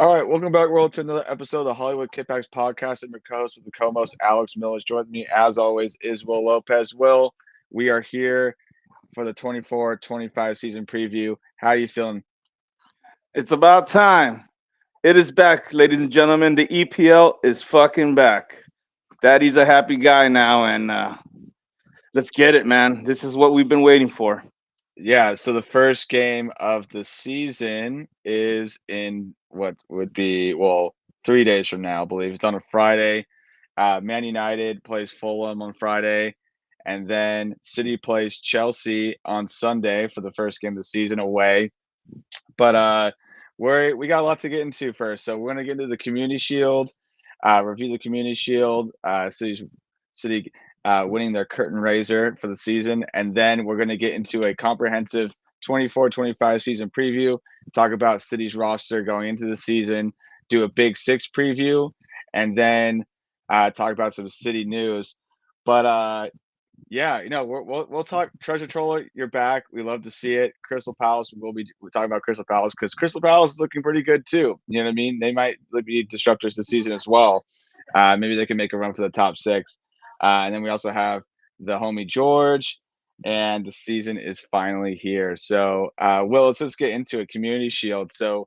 All right, welcome back, world, to another episode of the Hollywood Kippax podcast. I'm your co-host with the co-host Alex Mills. Joining me, as always, is Will Lopez. Will, we are here for the 24-25 season preview. How are you feeling? It's about time. It is back, ladies and gentlemen. The EPL is fucking back. Daddy's a happy guy now, and let's get it, man. This is what we've been waiting for. Yeah, so the first game of the season is in what would be, well, 3 days from now, I believe. It's on a Friday. Man United plays Fulham on Friday, and then City plays Chelsea on Sunday for the first game of the season away. But we got a lot to get into first. So we're gonna get into the Community Shield, review the Community Shield, City winning their curtain raiser for the season, and then we're gonna get into a comprehensive 24-25 season preview, talk about City's roster going into the season, do a Big Six preview, and then talk about some City news. But yeah, we'll talk Treasure Troller. You're back. We love to see it. Crystal Palace. We're talking about Crystal Palace because Crystal Palace is looking pretty good too. You know what I mean? They might be disruptors this season as well. Maybe they can make a run for the top six. And then we also have the homie George, and the season is finally here. So, Will, let's just get into it. Community Shield. So,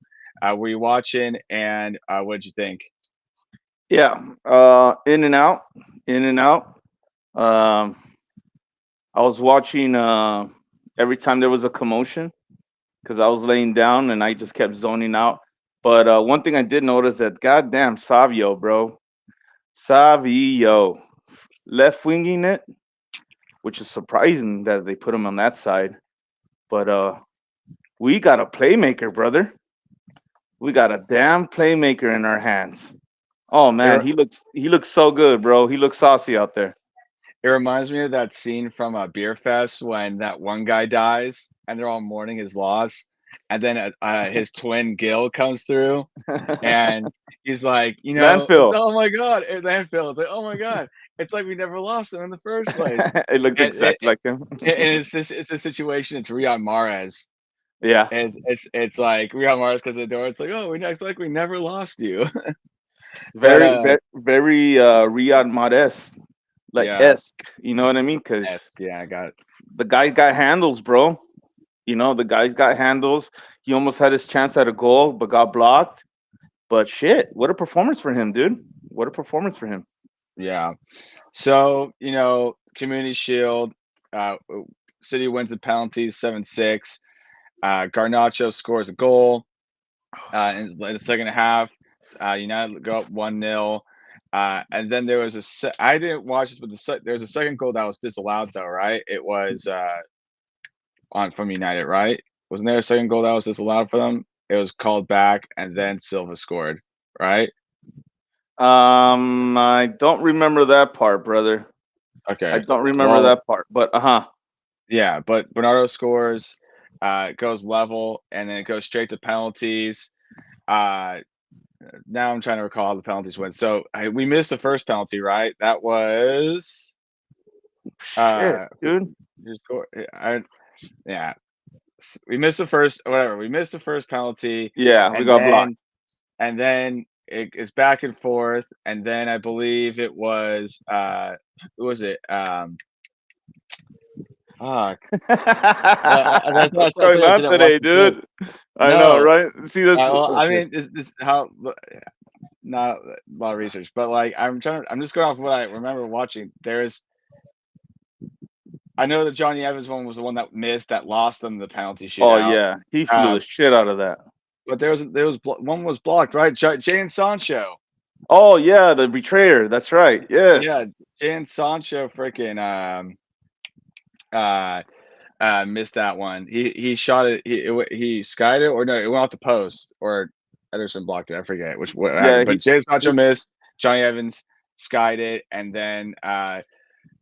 were you watching? And what did you think? Yeah, in and out, in and out. Um, I was watching every time there was a commotion because I was laying down and I just kept zoning out. But one thing I did notice that goddamn Savio, bro, Savio left winging it, which is surprising that they put him on that side. But we got a playmaker, brother. We got a damn playmaker in our hands. Oh man, It, he looks so good, bro. He looks saucy out there. It reminds me of that scene from a beer fest when that one guy dies and they're all mourning his loss, and then his twin Gil comes through and he's like, it's Landfill. oh my god, landfill. It's like oh my god, it's like we never lost him in the first place. It looked And exactly like him. it's a situation. It's Riyad Mahrez. Yeah, It's like Riyad Mahrez because the door. It's like it's like we never lost you. But very, very, very Riyad Mahrez, like yeah, esque. You know what I mean? Because yeah, I got it. the guy got handles, bro. The guy's got handles. He almost had his chance at a goal, but got blocked. But shit, what a performance for him, dude. What a performance for him. Yeah. So, Community Shield, City wins the penalties 7-6. Garnacho scores a goal in the second half. United go up 1-0. And then there was I didn't watch this, but there was a second goal that was disallowed, though, right? It was on from United, right? Wasn't there a second goal that was disallowed for them? It was called back, and then Silva scored, right? I don't remember that part, brother. I Okay. don't remember Well, that part, but uh-huh. yeah, but Bernardo scores, it goes level, and then it goes straight to penalties. Uh, Now I'm trying to recall how the penalties went. So we missed the first penalty, right? That was Shit, uh, dude. just go, yeah, we missed the first, whatever. We missed the first penalty, Yeah, we and got blocked. then it's back and forth, and then I believe it was who was it? Fuck. What's That's going why I on didn't watch today, the clip. dude? I know, No, right? See this? well, I Okay. mean, this how not a lot of research, but like I'm just going off what I remember watching. I know that Johnny Evans one was the one that missed that lost them the penalty Oh shootout. yeah, he flew the Um, shit out of that. but one was blocked, right? Jay and Sancho. Oh yeah, the betrayer. That's right. Yeah, Yes. Jay and Sancho freaking uh missed that one. He shot it. He skied it, or no, it went off the post, or Ederson blocked it. I forget what Yeah. happened. But Jay Sancho missed. Johnny Evans skied it, and then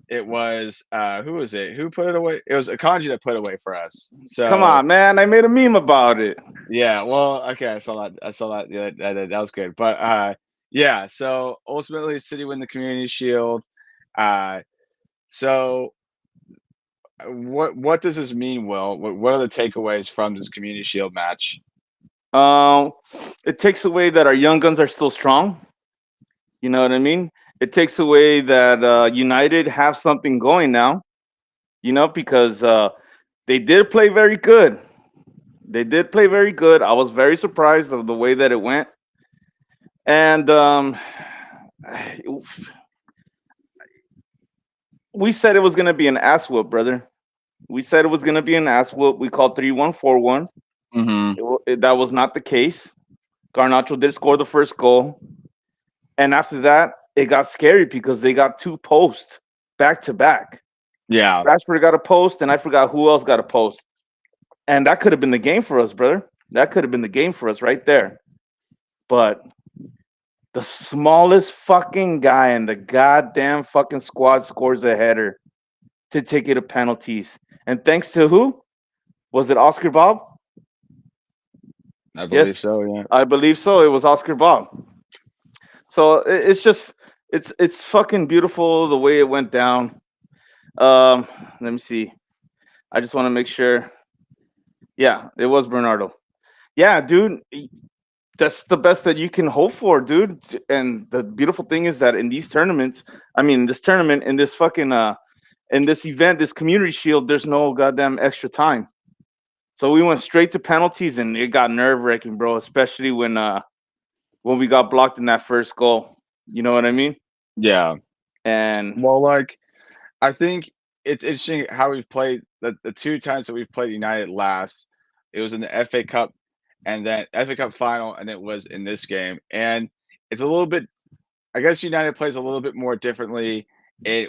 it was who was it? Who put it away? It was Akanji that put it away for us. Come So on, man. I made a meme about it. yeah, well, okay, I saw that. I saw that. Yeah, that was good. But yeah. So ultimately, City win the Community Shield. Uh, so what does this mean, Will? What are the takeaways from this Community Shield match? Um, it takes away that our young guns are still strong. You know what I mean? It takes away that United have something going now. You know, because they did play very good. They did play very good. I was very surprised of the way that it went. And we said it was going to be an ass whoop, brother. We said it was going to be an ass whoop. We called 3-1-4-1. Hmm. That was not the case. Garnacho did score the first goal. And after that, it got scary because they got two posts back to back. Yeah. Rashford got a post, and I forgot who else got a post. And that could have been the game for us, brother. That could have been the game for us right there. But the smallest fucking guy in the goddamn fucking squad scores a header to take it to penalties. And thanks to who? Was it Oscar Bob? I believe Yes, so. Yeah. I believe so. It was Oscar Bob. So it's just it's fucking beautiful the way it went down. Let me see. I just want to make sure. Yeah, it was Bernardo. Yeah, dude, that's the best that you can hope for, dude. And the beautiful thing is that in these tournaments, I mean, this tournament, in this fucking in this event, this community shield, there's no goddamn extra time. So we went straight to penalties, and it got nerve wracking, bro. Especially when we got blocked in that first goal. You know what I mean? Yeah. And Well, like I think it's interesting how we've played the two times that we've played United last. It was in the FA Cup and then FA Cup final, and it was in this game. And it's a little bit I guess United plays a little bit more differently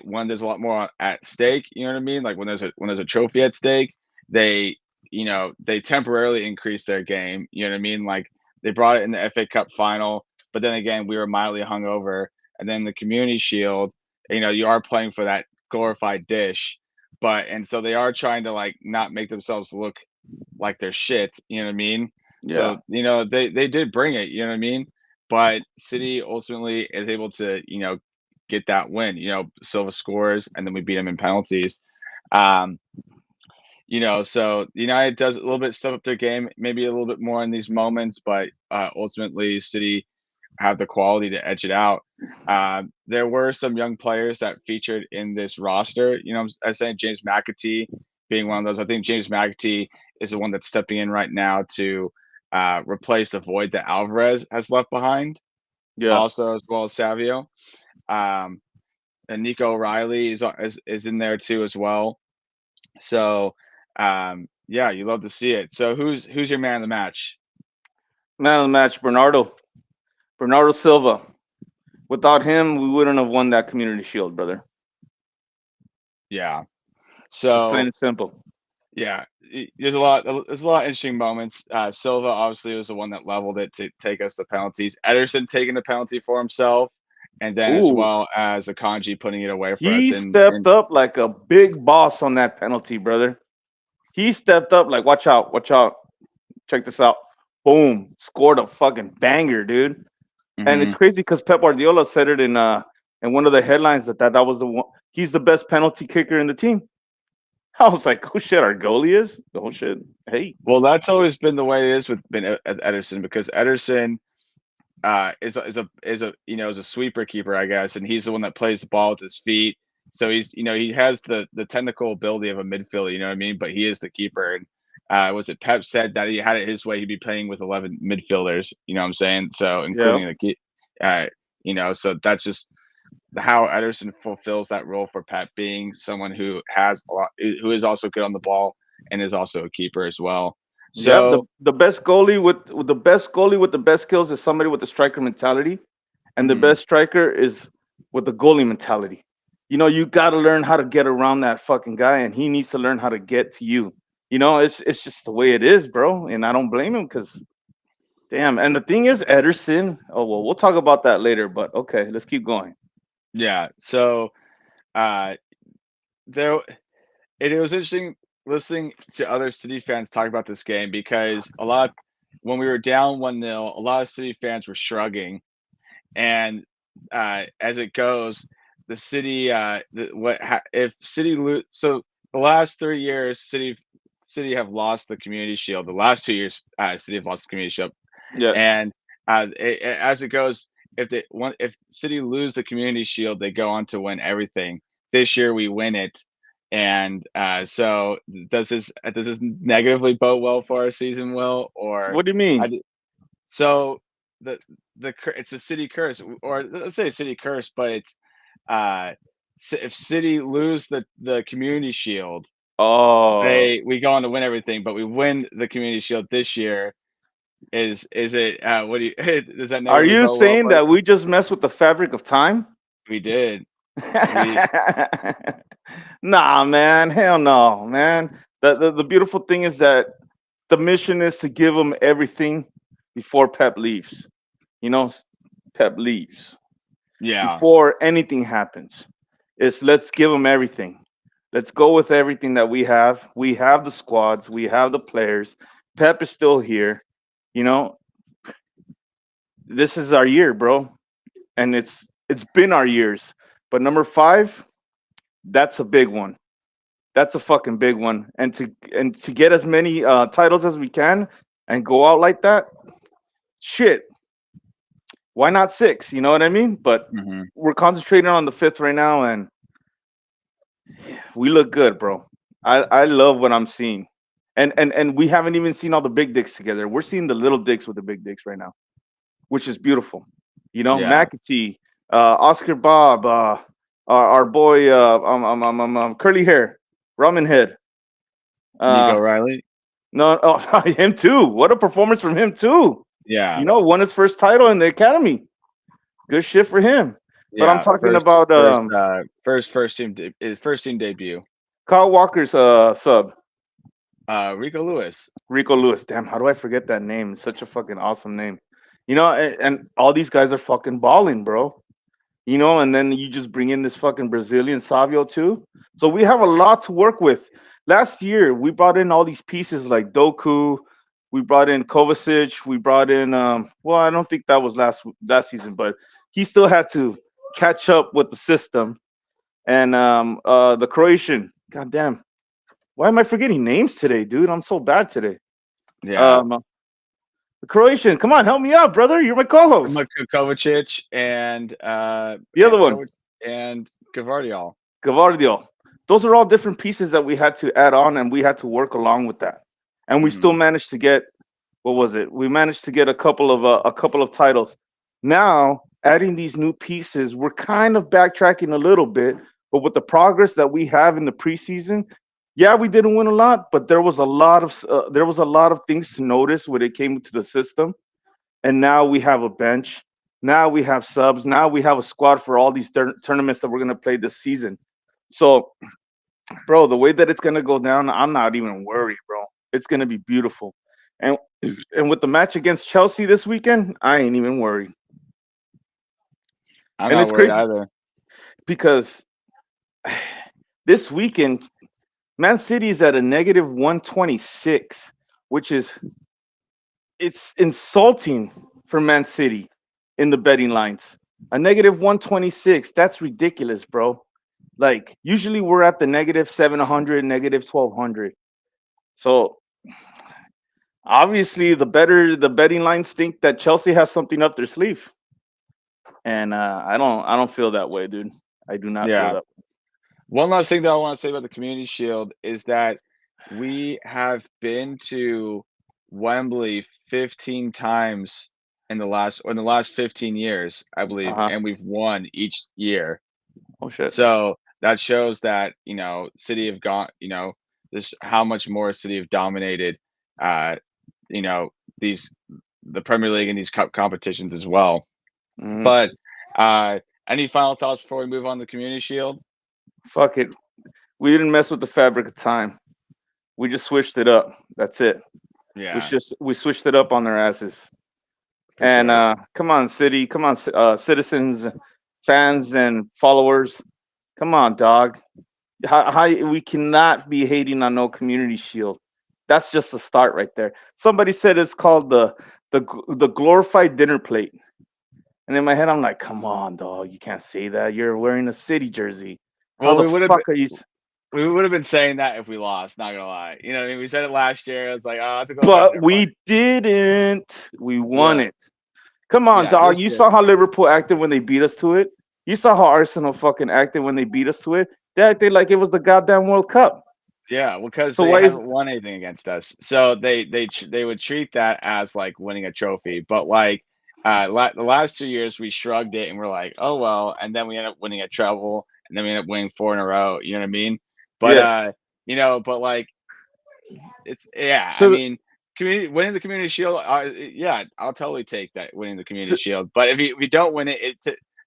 when there's a lot more at stake, you know what I mean? Like when there's a trophy at stake, they they temporarily increase their game, you know what I mean? Like they brought it in the FA Cup final, but then again, we were mildly hungover, and then the Community Shield, you are playing for that glorified dish, but and so they are trying to like not make themselves look like they're shit, you know what I mean? yeah, So, they did bring it, you know what I mean? But City ultimately is able to, get that win. Silva scores and then we beat them in penalties. Um, so United does a little bit step up their game, maybe a little bit more in these moments, but ultimately City have the quality to edge it out. There were some young players that featured in this roster. I saying James McAtee being one of those. I think James McAtee is the one that's stepping in right now to replace the void that Alvarez has left behind. yeah. Also, as well as Savio, um, and Nico O'Reilly is in there too as well. So, yeah, you love to see it. So, who's your man of the match? Man of the match, Bernardo Silva. Without him, we wouldn't have won that community shield, brother. Yeah. Just plain So and simple. yeah, there's a lot of interesting moments. Silva obviously was the one that leveled it to take us the penalties. Ederson taking the penalty for himself, and then as Ooh, well as Akanji putting it away for us. he And stepped up like a big boss on that penalty, brother. He stepped up like, watch out, watch out. Check this out. Boom, scored a fucking banger, dude. And it's mhm. crazy because Pep Guardiola said it in one of the headlines that was the one. He's the best penalty kicker in the team. I was like, oh shit, our goalie is. Oh shit, hey, Well, that's always been the way it is with Ederson because Ederson is a sweeper keeper, I guess, and he's the one that plays the ball with his feet. So he has the technical ability of a midfielder, you know what I mean? But he is the keeper. And was it Pep said that he had it his way, he'd be playing with 11 midfielders. You know what I'm saying? So yeah, including the key, so that's just how Ederson fulfills that role for Pep, being someone who has a lot, who is also good on the ball and is also a keeper as well. yep. The So. the best goalie with the best goalie with the best skills is somebody with the striker mentality, and the Mhm. best striker is with the goalie mentality. You know, you got to learn how to get around that fucking guy, and he needs to learn how to get to you. You know, it's just the way it is, bro. And I don't blame him because damn. And the thing is, Ederson. Oh well, we'll talk about that later. But okay, let's keep going. Yeah. So uh there it was interesting listening to other City fans talk about this game because when we were down 1-0, a lot of City fans were shrugging. And as it goes, the City, if City lose, so the last 3 years, City City have lost the Community Shield. The last 2 years, City have lost the Community Shield, Yeah. and as it goes, if City lose the Community Shield, they go on to win everything. This year we win it, and so does this negatively bode well for our season, Will? Or What do you I, mean? d- so the it's a City curse, or let's say a City curse, but it's uh, if City lose the Community Shield, Oh, they we go on to win everything, but we win the Community Shield this year. Is it? What do you? Does that are negatively you bode well saying for that us? we just mess with the fabric of time? We did. We Nah, man. Hell no, man. The beautiful thing is that the mission is to give them everything before Pep leaves. You know, Pep leaves yeah, before anything happens. It's let's give them everything. Let's go with everything that we have. We have the squads. We have the players. Pep is still here. You know, this is our year, bro, and it's been our years. But number five, that's a big one. That's a fucking big one. And to get as many titles as we can and go out like that, shit. Why not six? You know what I mean? But hmm we're concentrating on the fifth right now, and we look good, bro. I love what I'm seeing. And we haven't even seen all the big dicks together. We're seeing the little dicks with the big dicks right now, which is beautiful. You know, yeah. McAtee, Oscar Bob, our boy, curly hair, ramen head. Nico Uh, Riley. no, oh, him too. What a performance from him too. Yeah, You know, won his first title in the academy. Good shit for him. But I'm yeah. talking First, about his first team debut. Kyle Walker's sub, Rico Lewis. Rico Lewis. Damn, how do I forget that name? It's such a fucking awesome name. You know, and all these guys are fucking balling, bro. You know, and then you just bring in this fucking Brazilian Savio too. So we have a lot to work with. Last year, we brought in all these pieces like Doku. We brought in Kovacic. We brought in, well, I don't think that was last season, but he still had to catch up with the system. And the Croatian, goddamn, why am I forgetting names today, dude? I'm so bad today. Yeah, Um, the Croatian, come on, help me out, brother. You're my co-host. Kovacic The other one, Kovac and Gavardiol. Gavardio. Those are all different pieces that we had to add on, and we had to work along with that. And we still hmm managed to get, what was it? We managed to get a couple of titles. Now, adding these new pieces, we're kind of backtracking a little bit, but with the progress that we have in the preseason, yeah, we didn't win a lot, but there was a lot of things to notice when it came to the system. And now we have a bench. Now we have subs. Now we have a squad for all these tournaments that we're gonna play this season. So, bro, the way that it's gonna go down, I'm not even worried, bro. It's gonna be beautiful. And and with the match against Chelsea this weekend, I ain't even worried. I'm And not it's worried crazy either. because this weekend, Man City is at a negative 126, which is it's insulting for Man City in the betting lines. A negative 126, that's ridiculous, bro. Like usually we're at the negative 700, negative 1200. So obviously the betting lines think that Chelsea has something up their sleeve. And I don't feel that way, dude. I do not feel Yeah. that. One last thing that I want to say about the Community Shield is that we have been to Wembley 15 times in the last 15 years, I believe, Uh-huh. and we've won each year. Oh shit. So that shows that, City have gone, this how much more City have dominated, uh, you know, these the Premier League and these cup competitions as well. Mhm. But uh, any final thoughts before we move on to the Community Shield? Fuck it. We didn't mess with the fabric of time. We just switched it up. That's it. Yeah, We switched it up on their asses. for And sure. come on, city, come on, citizens, fans, and followers. Come on, dog. How we cannot be hating on no community shield. That's just a start right there. Somebody said it's called the glorified dinner plate, and in my head I'm like, come on, dog, you can't say that. You're wearing a city jersey. How Well, the we would have fuck are you? we would have been saying that if we lost. Not gonna lie. You know what I mean? We said it last year. It was like, oh, it's a goal But there, but we didn't. We won yeah, it. Come on, yeah. This dog. You year, saw how Liverpool acted when they beat us to it. You saw how Arsenal fucking acted when they beat us to it. They acted like it was the goddamn World Cup. yeah, because So they why is haven't won anything against us, so they would treat that as like winning a trophy. But like the last 2 years, we shrugged it and we're like, oh well, and then we end up winning a treble, and then we end up winning four in a row. You know what I mean? But yes but like it's yeah. I to mean, community winning the community shield. Yeah, I'll totally take that winning the community to shield. But if you don't win it,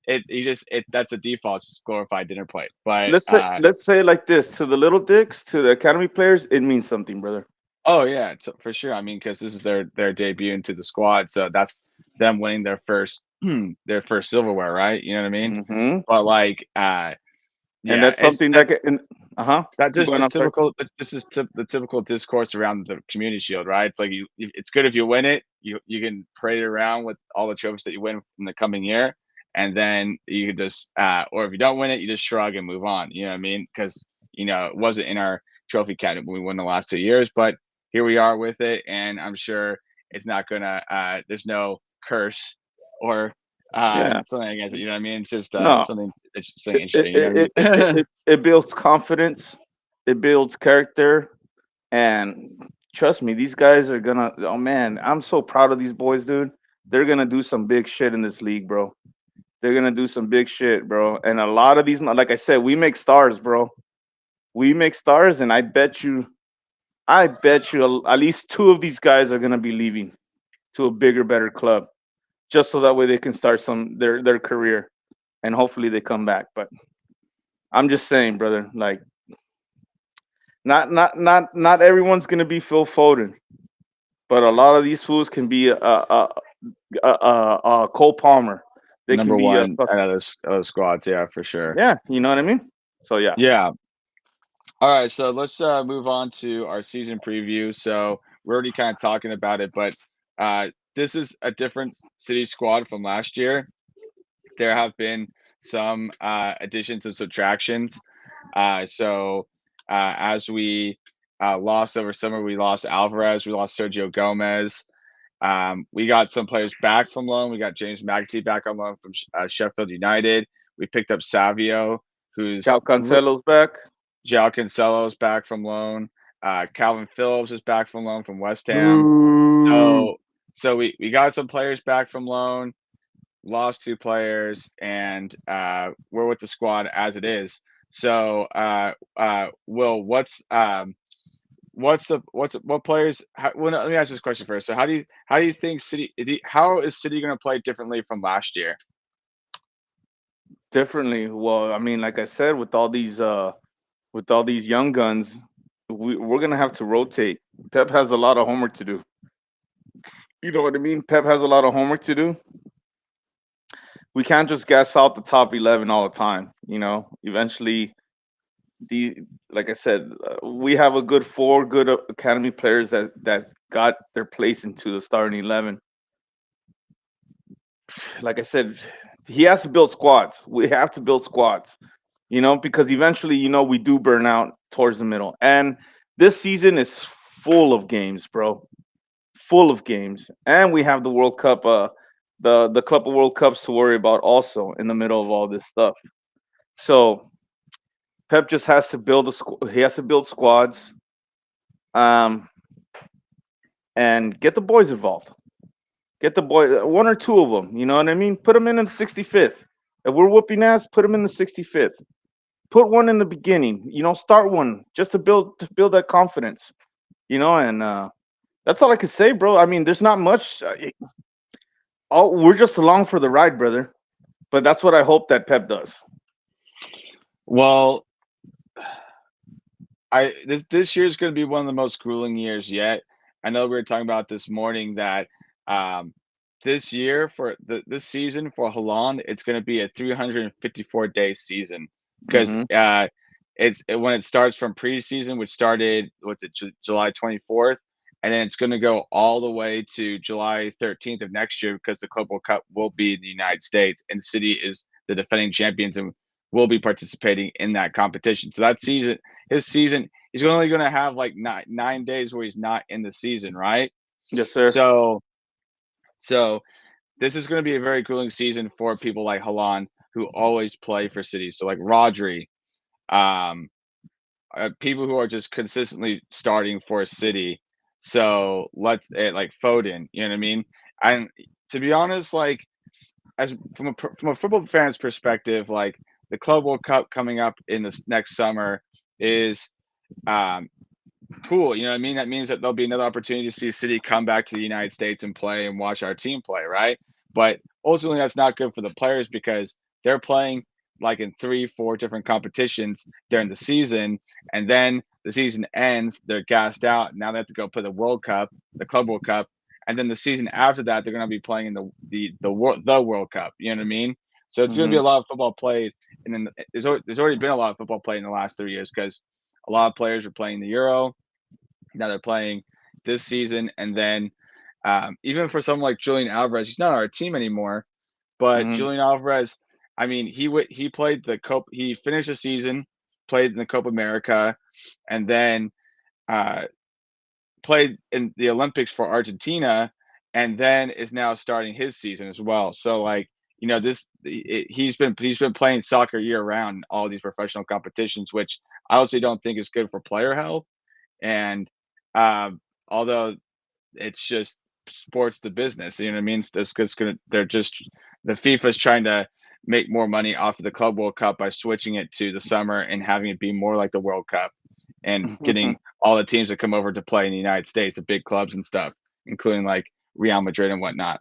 it you just it that's a default, it's just glorified dinner plate. But let's say it like this to the little dicks to the academy players, it means something, brother. oh yeah, for sure. I mean, because this is their debut into the squad, so that's them winning their first their first silverware, right? You know what I mean? Hmm. But like, And yeah, that's something that can. Uh huh. that Keep going. just I'm sorry. typical. This is the typical discourse around the community shield, right? It's like it's good if you win it. You can parade it around with all the trophies that you win in the coming year, and then you can just, or if you don't win it, you just shrug and move on. You know what I mean? Because it wasn't in our trophy cabinet when we won the last 2 years, but here we are with it, and I'm sure it's not gonna. There's no curse or Yeah. something against it. You know what I mean? It's just No. something It it, interesting. You know it, what it, I it, mean? it it builds confidence. It builds character. And trust me, these guys are gonna. Oh man, I'm so proud of these boys, dude. They're gonna do some big shit in this league, bro. They're gonna do some big shit, bro. And a lot of these, like I said, we make stars, bro. We make stars, and I bet you at least two of these guys are gonna be leaving to a bigger, better club, just so that way they can start their career, and hopefully they come back. But I'm just saying, brother, like not everyone's gonna be Phil Foden, but a lot of these fools can be Cole Palmer. They can Number be a one fuck. out of those squads, yeah, for sure. Yeah, you know what I mean. So yeah, Yeah. All right, so let's move on to our season preview. So we're already kind of talking about it, but this is a different city squad from last year. There have been some additions and subtractions. As we lost over summer, we lost Alvarez, we lost Sergio Gomez. We got some players back from loan. We got James McAtee back on loan from Sheffield United. We picked up Savio, who's Cal Cancelo's back. João Cancelo's back from loan. Calvin Phillips is back from loan from West Ham. Boo. So we got some players back from loan, lost two players, and we're with the squad as it is. So Will, what players? Well, no, let me ask this question first. So how do you think City? How is City going to play differently from last year? Differently. Well, I mean, like I said, with all these young guns, we're gonna have to rotate. Pep has a lot of homework to do. You know what I mean? Pep has a lot of homework to do. We can't just gas out the top 11 all the time. Eventually, the like I said, we have a good four good academy players that got their place into the starting 11. Like I said, he has to build squads. We have to build squads. Because eventually, we do burn out towards the middle. And this season is full of games, bro. Full of games. And we have the World Cup, the couple World Cups to worry about also in the middle of all this stuff. So Pep just has to he has to build squads, um, and get the boys involved. Get the boy, one or two of them. You know what I mean? Put them in the 65th. If we're whooping ass, put them in the 65th. Put one in the beginning. Start one just to build that confidence. And that's all I can say, bro. I mean, there's not much. We're just along for the ride, brother. But that's what I hope that Pep does. Well, this year is going to be one of the most grueling years yet. I know we were talking about this morning that um, this year for this season for Holland, it's going to be a 354-day season because Hmm. when it starts from preseason, which started July 24th, and then it's going to go all the way to July 13th of next year because the Club World Cup will be in the United States and City is the defending champions and will be participating in that competition. So that season his season. He's only going to have like 9 days where he's not in the season, right? Yes, sir. So so this is going to be a very grueling season for people like Halan who always play for City. So like Rodri, um, people who are just consistently starting for City. So let's like Foden, you know what I mean? And to be honest, like as from a football fan's perspective, like the Club World Cup coming up in this next summer is um, cool. You know what I mean? That means that there'll be another opportunity to see City come back to the United States and play and watch our team play, right? But ultimately, that's not good for the players because they're playing like in 3, 4 different competitions during the season, and then the season ends, they're gassed out. Now they have to go play the World Cup, the Club World Cup, and then the season after that, they're going to be playing in the World Cup. You know what I mean? So it's going to be Hmm. a lot of football played, and then there's already been a lot of football played in the last 3 years because a lot of players are playing the Euro, now they're playing this season, and then even for someone like Julian Alvarez, he's not on our team anymore. But Hmm. Julian Alvarez, I mean, he played the Copa. He finished the season, played in the Copa America, and then uh, played in the Olympics for Argentina, and then is now starting his season as well. So like he's been playing soccer year round in all these professional competitions, which I honestly don't think is good for player health. And although it's just sports the business. You know what I mean? That's just gonna they're just the FIFA's trying to make more money off of the Club World Cup by switching it to the summer and having it be more like the World Cup and getting all the teams that come over to play in the United States, the big clubs and stuff, including like Real Madrid and whatnot.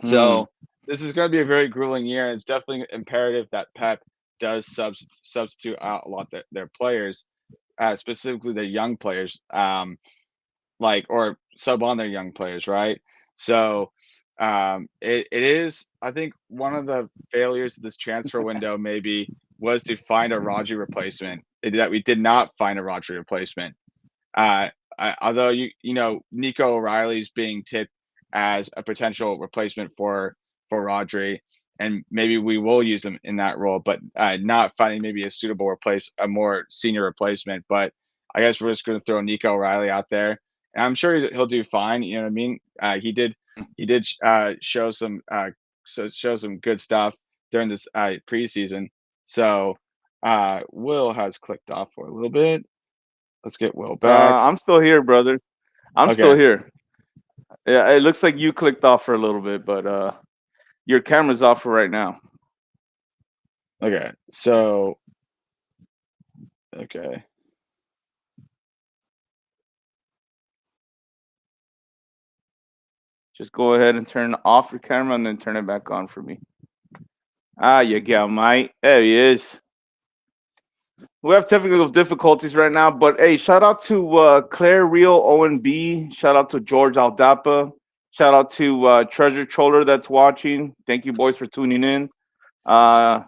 Hmm. So this is going to be a very grueling year. And it's definitely imperative that Pep does substitute out a lot of their players, specifically their young players. Like or sub on their young players, right? So it is, I think, one of the failures of this transfer window maybe was to find a Rodri replacement. That we did not find a Rodri replacement. Uh, Although Nico O'Reilly's being tipped as a potential replacement for Rodri, and maybe we will use him in that role, but not finding maybe a suitable a more senior replacement. But I guess we're just going to throw Nico O'Reilly out there, and I'm sure he'll do fine. You know what I mean? He did show some good stuff during this preseason. So Will has clicked off for a little bit. Let's get Will back. I'm still here, brother. I'm still Okay. here. Yeah, it looks like you clicked off for a little bit, but your camera's off for right now. Okay. So, okay. Just go ahead and turn off your camera and then turn it back on for me. Ah, you go, mate. There he is. We have technical difficulties right now, but hey, shout out to Claire Real ONB. Shout out to George Aldapa. Shout out to Treasure Troller that's watching. Thank you, boys, for tuning in. Uh,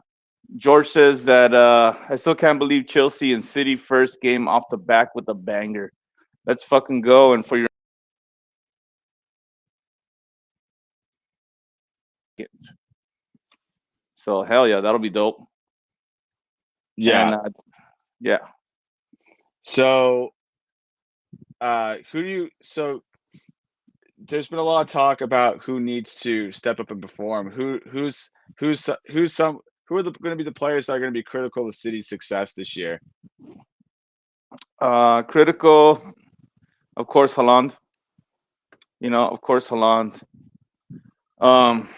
George says that I still can't believe Chelsea and City first game off the back with a banger. Let's fucking go. And for your so hell yeah, that'll be dope. And Yeah. yeah, So, who do you so there's been a lot of talk about who needs to step up and perform. Who's some who are going to be the players that are going to be critical to City's success this year? critical, of course, Holland. You know, of course, Holland. Um,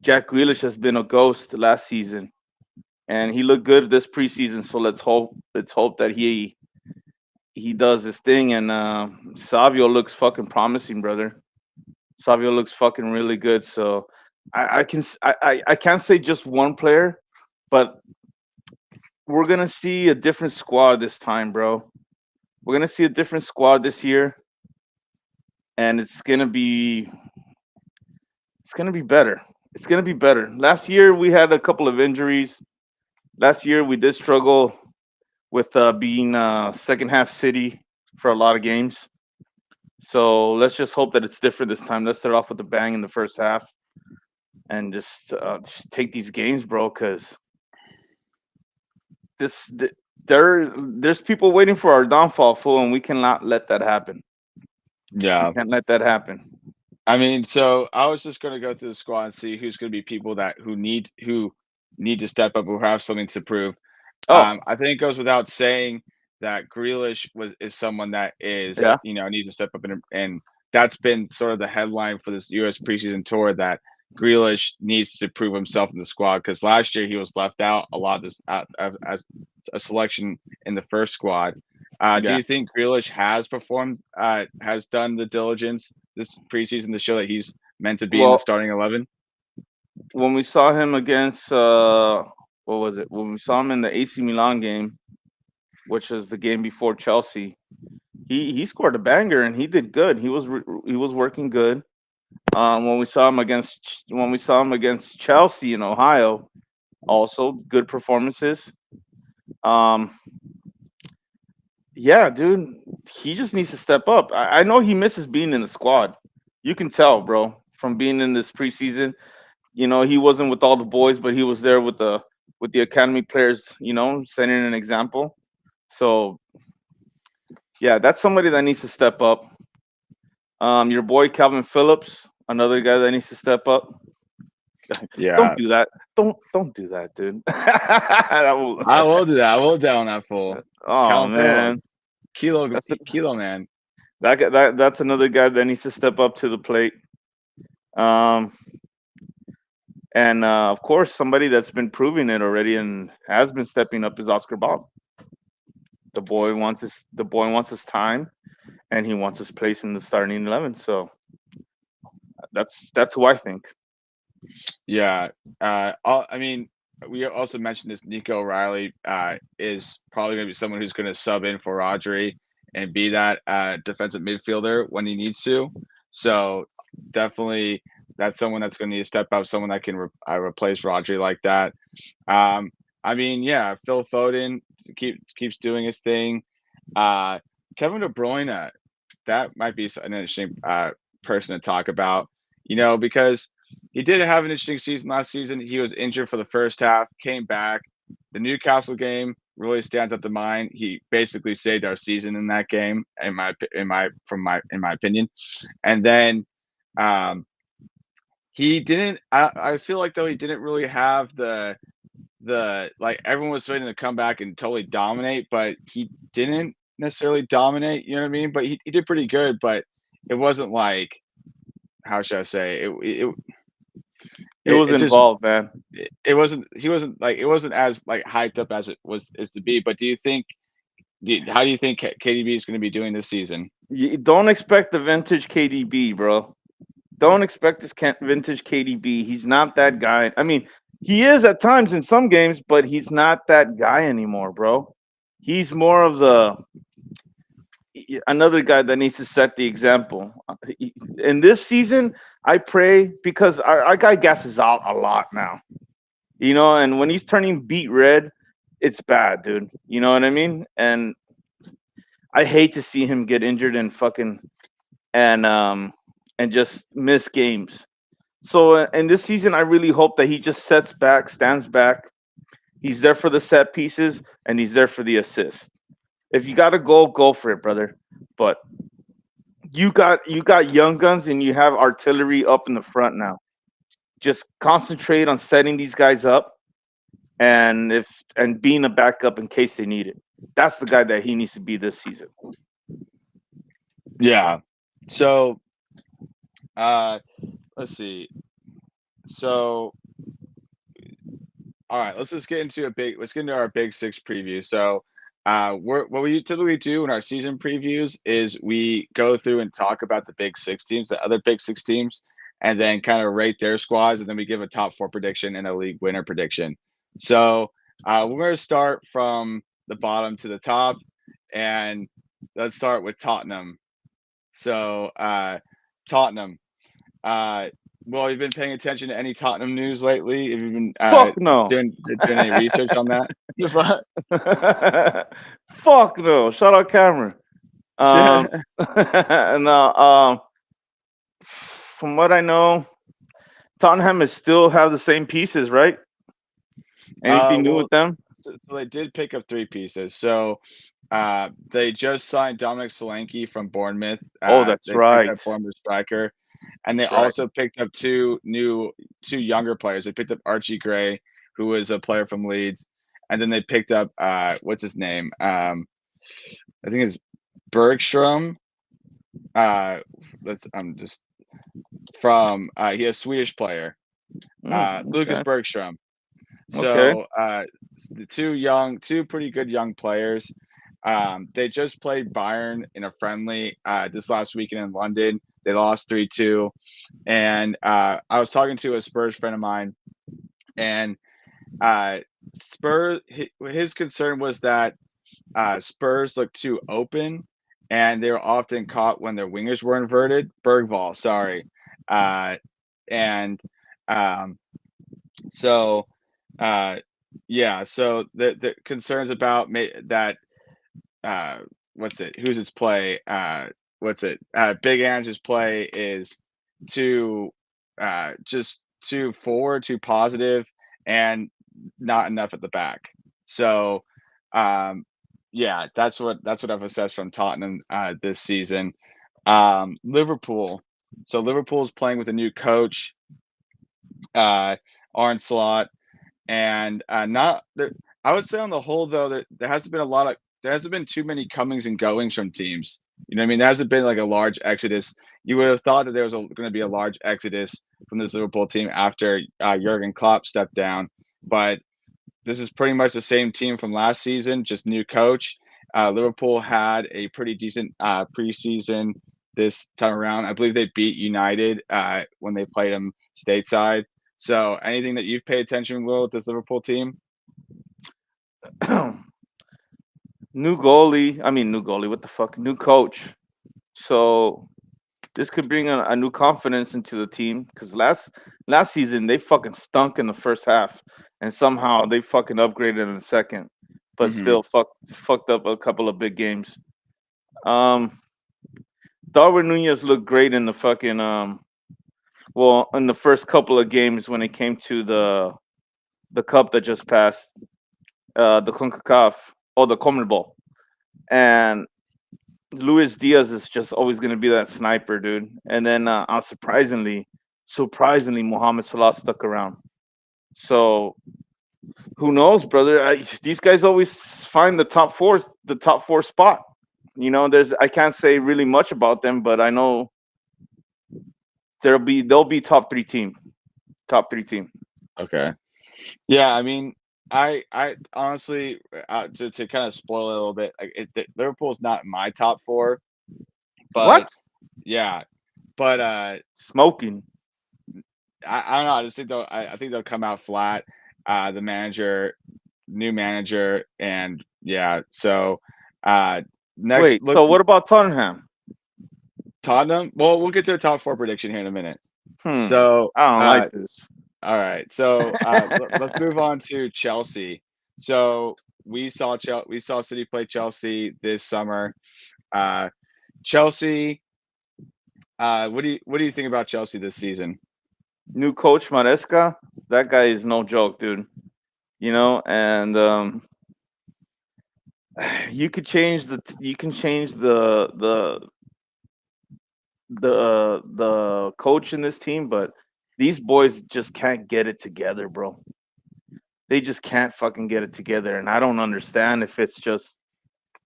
Jack Grealish has been a ghost last season, and he looked good this preseason. So let's hope that he does his thing. And Savio looks fucking promising, brother. Savio looks fucking really good. So I can't say just one player, but we're gonna see a different squad this time, bro. We're gonna see a different squad this year, and it's gonna be better. It's gonna be better. Last year we had a couple of injuries. Last year we did struggle with being second half City for a lot of games. So let's just hope that it's different this time. Let's start off with a bang in the first half and just take these games, bro. Because this There's people waiting for our downfall, fool, and we cannot let that happen. We Yeah. can't let that happen. I mean, so I was just gonna go through the squad and see who's gonna be people that who need to step up, who have something to prove. Oh, I think it goes without saying that Grealish is someone that is, yeah, needs to step up, and that's been sort of the headline for this U.S. preseason tour, that Grealish needs to prove himself in the squad, because last year he was left out a lot this as a selection in the first squad. Do yeah. you think Grealish has performed, has done the diligence this preseason to show that he's meant to be in the Well, starting 11? when we saw him against what was it? When we saw him in the AC Milan game, which was the game before Chelsea, he scored a banger and he did good. He was working good. When we saw him against Chelsea in Ohio, also good performances. Um, yeah, dude, he just needs to step up. I know he misses being in the squad. You can tell, bro, from being in this preseason. He wasn't with all the boys, but he was there with the academy players. Setting an example. So yeah, that's somebody that needs to step up. Your boy Calvin Phillips, another guy that needs to step up. Don't Yeah, do that. Don't do that, dude. That will- I will do that. I will down that fool. oh Calvin man, Phillips, kilo that's a, kilo man. that's another guy that needs to step up to the plate. Um, and of course, somebody that's been proving it already and has been stepping up is Oscar Bob. The boy wants his time, and he wants his place in the starting 11. So that's who I think. Yeah. I mean, we also mentioned this. Nico O'Reilly is probably going to be someone who's going to sub in for Rodri and be that defensive midfielder when he needs to. So definitely, that's someone that's going to need to step up. Someone that can replace Rodri like that. Um, I mean, yeah, Phil Foden keeps doing his thing. Uh, Kevin De Bruyne, that might be an interesting person to talk about. Because he did have an interesting season last season. He was injured for the first half, came back. The Newcastle game really stands up to mind. He basically saved our season in that game, in my opinion. And then um, he didn't. I feel like though he didn't really have the like everyone was waiting to come back and totally dominate, but he didn't necessarily dominate. You know what I mean? But he did pretty good. But it wasn't like, how should I say He was it just involved, man. it wasn't he wasn't like it wasn't as like hyped up as it was is to be. But how do you think KDB is going to be doing this season? You don't expect the vintage KDB, bro. Don't expect this vintage KDB. He's not that guy. I mean, he is at times in some games, but he's not that guy anymore, bro. He's more of the another guy that needs to set the example. In this season, I pray because our guy gasses out a lot now. And when he's turning beet red, it's bad, dude. You know what I mean? And I hate to see him get injured and fucking and and just miss games. So in this season, I really hope that he just stands back. He's there for the set pieces, and he's there for the assist. If you got to go, go for it, brother. But you got young guns, and you have artillery up in the front now. Just concentrate on setting these guys up, and being a backup in case they need it. That's the guy that he needs to be this season. Yeah. So uh, let's see. So all right, let's get into our big six preview. So what we typically do in our season previews is we go through and talk about the big six teams, the other big six teams, and then kind of rate their squads, and then we give a top four prediction and a league winner prediction. So we're going to start from the bottom to the top, and let's start with Tottenham. So Tottenham. Uh, well, you've been paying attention to any Tottenham news lately? Have you been Fuck no. doing any research on that? Fuck no. Shout out Cameron. Um, no. From what I know, Tottenham is still have the same pieces, right? Anything new Well, with them? so they did pick up 3 pieces. So, they just signed Dominic Solanke from Bournemouth. Oh, that's They picked right. up Bournemouth striker, and they That's right. also picked up 2 younger players. They picked up Archie Gray, who was a player from Leeds, and then they picked up, what's his name? I think it's Bergstrom. Uh, let's just from, he a Swedish player, Lucas Okay. Bergstrom. Okay. So, the 2 pretty good young players. They just played Bayern in a friendly this last weekend in London. They lost 3-2. And I was talking to a Spurs friend of mine, and uh, his concern was that Spurs looked too open, and they were often caught when their wingers were inverted. Bergvall, sorry. Uh, and um, so, uh, yeah, so the concerns about that uh, what's it? Who's its play? What's it? Big Ange's play is too just too forward, too positive, and not enough at the back. So, um, yeah, that's what I've assessed from Tottenham this season. Liverpool. So Liverpool's playing with a new coach, uh, Arne Slot. And, not there I would say on the whole, though, there hasn't been there hasn't been too many comings and goings from teams. You know what I mean? There hasn't been, like, a large exodus. You would have thought that there was gonna be a large exodus from this Liverpool team after, Jurgen Klopp stepped down, but this is pretty much the same team from last season, just new coach. Liverpool had a pretty decent, preseason this time around. I believe they beat United, when they played them stateside. So, anything that you've paid attention, Will, with this Liverpool team? New goalie. I mean, new goalie. What the fuck? New coach. So this could bring a new confidence into the team because last season they fucking stunk in the first half, and somehow they fucking upgraded in the second, but Mhm. still fucked up a couple of big games. Um, Darwin Nunez looked great in the fucking well in the first couple of games when it came to the cup that just passed, the Concacaf or the Commonwealth, and Luis Diaz is just always going to be that sniper, dude. And then surprisingly, Mohamed Salah stuck around. So who knows, brother? These guys always find the top four spot. You know, there's I can't say really much about them, but I know they'll be top three team. Okay. Yeah, I mean, I honestly, to kinda spoil it a little bit, like, Liverpool's not my top 4, but What? yeah, but, Smoking. I don't know, I just think I think they'll come out flat. The manager new manager, and yeah, so, uh, next Wait, look so what about Tottenham? Tottenham, well, we'll get to a top 4 prediction here in a minute. Hmm. So, I don't like this. all right, so, let's move on to Chelsea. So, we saw City play Chelsea this summer. Uh, Chelsea, what do you think about Chelsea this season? New coach Maresca, that guy is no joke, dude. You know, and you can change the coach in this team, but these boys just can't get it together, bro. They just can't fucking get it together, and I don't understand if it's just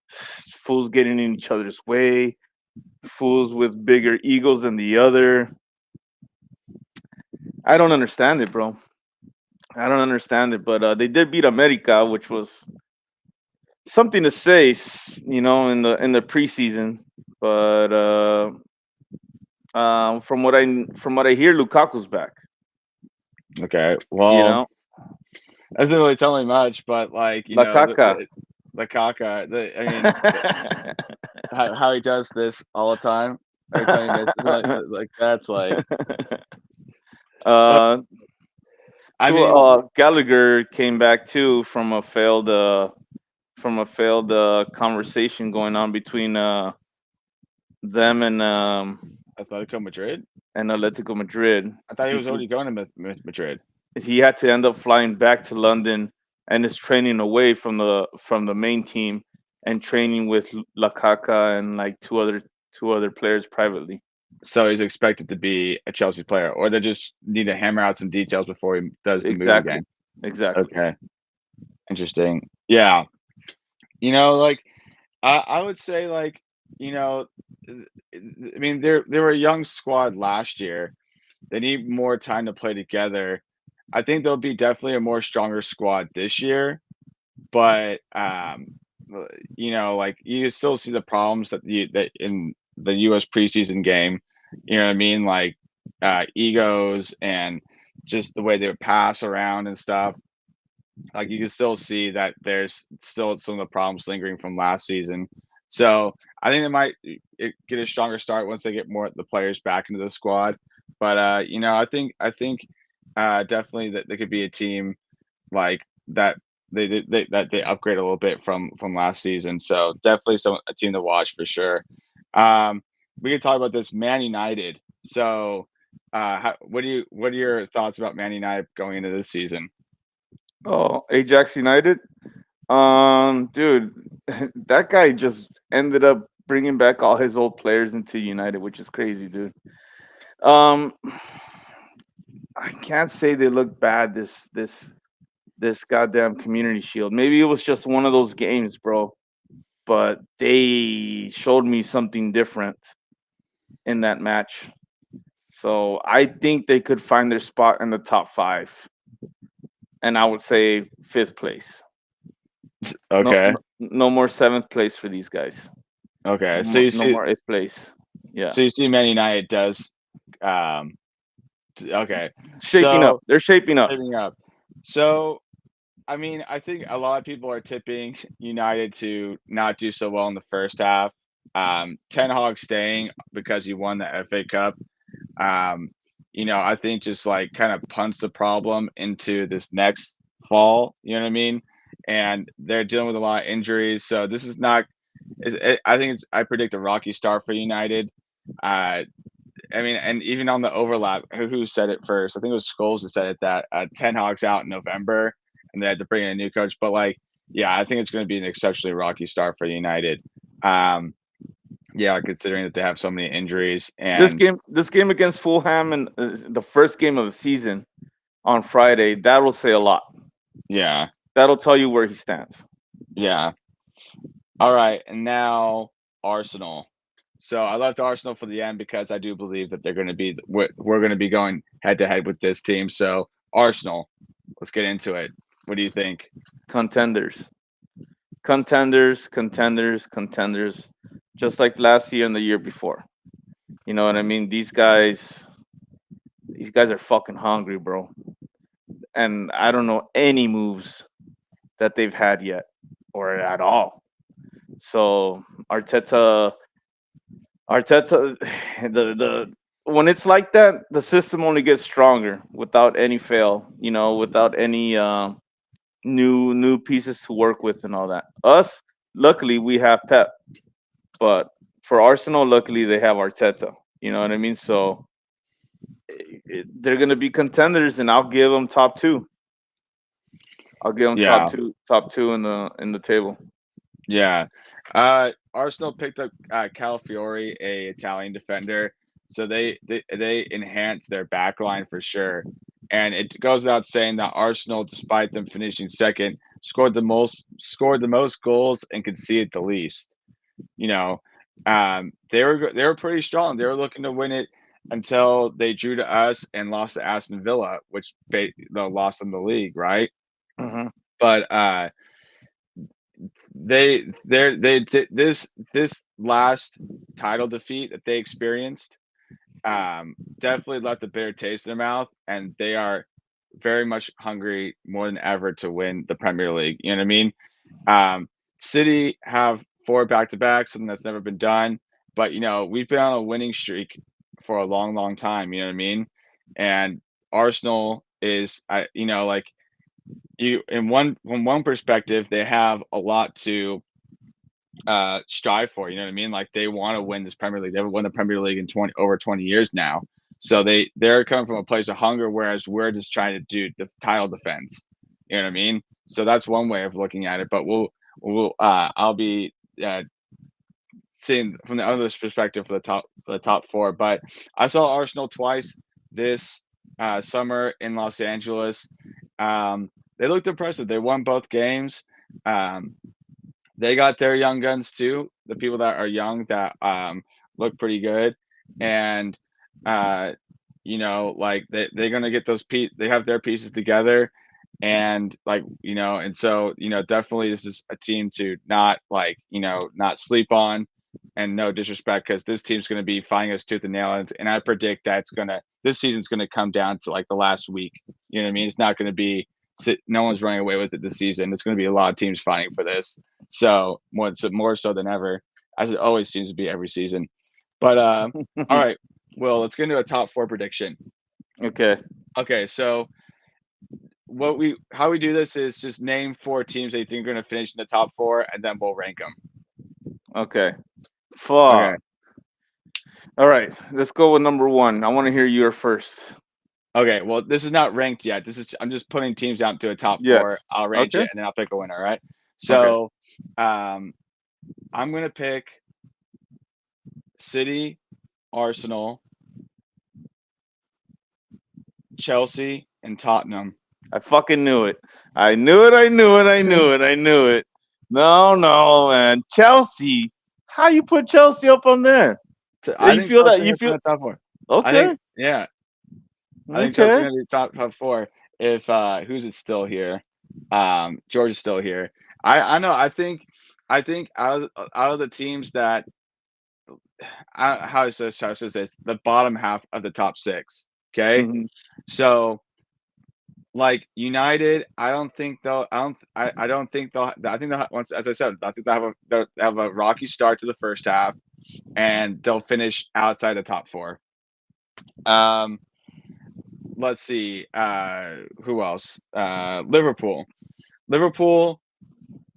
fools getting in each other's way, fools with bigger egos than the other. I don't understand it, bro. I don't understand it, but they did beat America, which was something to say, you know, in the preseason. But from what I hear, Lukaku's back. Okay, You well, know, that doesn't really tell me much, but, like, La Caca. the Kaka, I mean, how he does this all the time, every time he misses it, like, that's like uh, uh, I mean, Gallagher came back too from a failed conversation going on between them Atletico Madrid? and Atletico Madrid. I thought he He was already going to Madrid. he had to end up flying back to London and is training away from the main team and training with Lakaka and like two other players privately. So he's expected to be a Chelsea player, or they just need to hammer out some details before he does the move Exactly. again. Exactly. Okay, interesting. Yeah, like I would say, like, you know, I mean, they were a young squad last year. They need more time to play together. I think they'll be definitely a more stronger squad this year, but like you can still see the problems that in the U.S. preseason game. You know what I mean? Like egos and just the way they would pass around and stuff. Like you can still see that there's still some of the problems lingering from last season. So I think they might get a stronger start once they get more of the players back into the squad. But I think definitely that they could be a team like that they upgrade a little bit from last season. So definitely a team to watch for sure. Um, we could talk about this Man United. So what are your thoughts about Man United going into this season? Oh, Ajax United. Dude, that guy just ended up bringing back all his old players into United, which is crazy, dude. Um, I can't say they look bad this goddamn Community Shield. Maybe it was just one of those games, bro. But they showed me something different in that match. So I think they could find their spot in the top five, and I would say fifth place. No, Okay. no, no more seventh place for these guys. Okay. No no more eighth place. Yeah, So you see Man United does um okay. shaping up. So They're shaping up. shaping up. So I mean, I think a lot of people are tipping United to not do so well in the first half. Ten Hag staying because he won the FA Cup. Um, I think just like kind of punts the problem into this next fall. You know what I mean? And they're dealing with a lot of injuries, so this is not. I think I predict a rocky start for United. Uh, I mean, and even on the overlap, who said it first? I think it was Scholes that said it that Ten Hag's out in November, and they had to bring in a new coach. But like, yeah, I think it's going to be an exceptionally rocky start for United. Um, yeah, considering that they have so many injuries, and This game against Fulham and the first game of the season on Friday, that will say a lot. yeah, That'll tell you where he stands. yeah. All right, and now Arsenal. So I left Arsenal for the end because I do believe that they're going to be we're going to be going head to head with this team. So Arsenal, let's get into it. What do you think? Contenders, contenders. Just like last year and the year before. You know what I mean? These guys are fucking hungry, bro. And I don't know any moves that they've had yet or at all. So Arteta, the when it's like that, the system only gets stronger without any fail. You know, without any new pieces to work with and all that. Us, luckily, we have Pep, but for Arsenal, luckily they have Arteta. You know what I mean? So they're gonna be contenders, and I'll give them top two. I'll give them Yeah, top two in the table. yeah. Arsenal picked up Calafiori, a Italian defender, so they enhanced their back line for sure. And it goes without saying that Arsenal, despite them finishing second, scored the most goals and conceded the least. You know, they were pretty strong. They were looking to win it until they drew to us and lost to Aston Villa, which they lost in the league, right? Hmm. But this last title defeat that they experienced definitely left a bitter taste in their mouth, and they are very much hungry more than ever to win the Premier League. You know what I mean? Um, City have four back to back, something that's never been done. But we've been on a winning streak for a long, long time. You know what I mean? And Arsenal is, like you from one perspective, they have a lot to strive for. You know what I mean? Like they want to win this Premier League. They haven't won the Premier League in 20 years now. So they're coming from a place of hunger, whereas we're just trying to do the title defense. You know what I mean? So that's one way of looking at it. But I'll be seeing from the other perspective for the top four. But I saw Arsenal twice this summer in Los Angeles. They looked impressive. They won both games. Um, they got their young guns too. The people that are young that look pretty good, and uh, like they're gonna get they have their pieces together, and and so definitely this is a team to not not sleep on, and no disrespect because this team's gonna be fighting us tooth and nail, and I predict that's gonna this season's gonna come down to like the last week. You know what I mean? It's not gonna be no one's running away with it this season. It's going to be a lot of teams fighting for this. So more so than ever, as it always seems to be every season. But all right, well, let's get into a top four prediction. Okay. Okay, so how we do this is just name four teams that you think are going to finish in the top four, and then we'll rank them. Okay. Okay, Fuck. All right. Let's go with number one. I want to hear your first. okay. Well, this is not ranked yet. I'm just putting teams out to a top four. Yes. I'll range Okay. it, and then I'll pick a winner. All right. Okay. So, um, I'm going to pick City, Arsenal, Chelsea, and Tottenham. I fucking knew it. I knew it. I knew it. I knew it. I knew it. No, no, man. Chelsea. How you put Chelsea up on there? I You think feel Chelsea that? are You going to be feel in the top four. I okay? think, yeah, I think Chelsea Okay. are going to be top four. If who's it still here? George is still here. I know. I think out of the teams that how is this the bottom half of the top six. Okay, Hmm. so like United, I don't think they'll. I don't think they'll. I think they'll once, as I said, I think they'll have a rocky start to the first half, and they'll finish outside the top four. Um, let's see. Who else? Liverpool. Liverpool.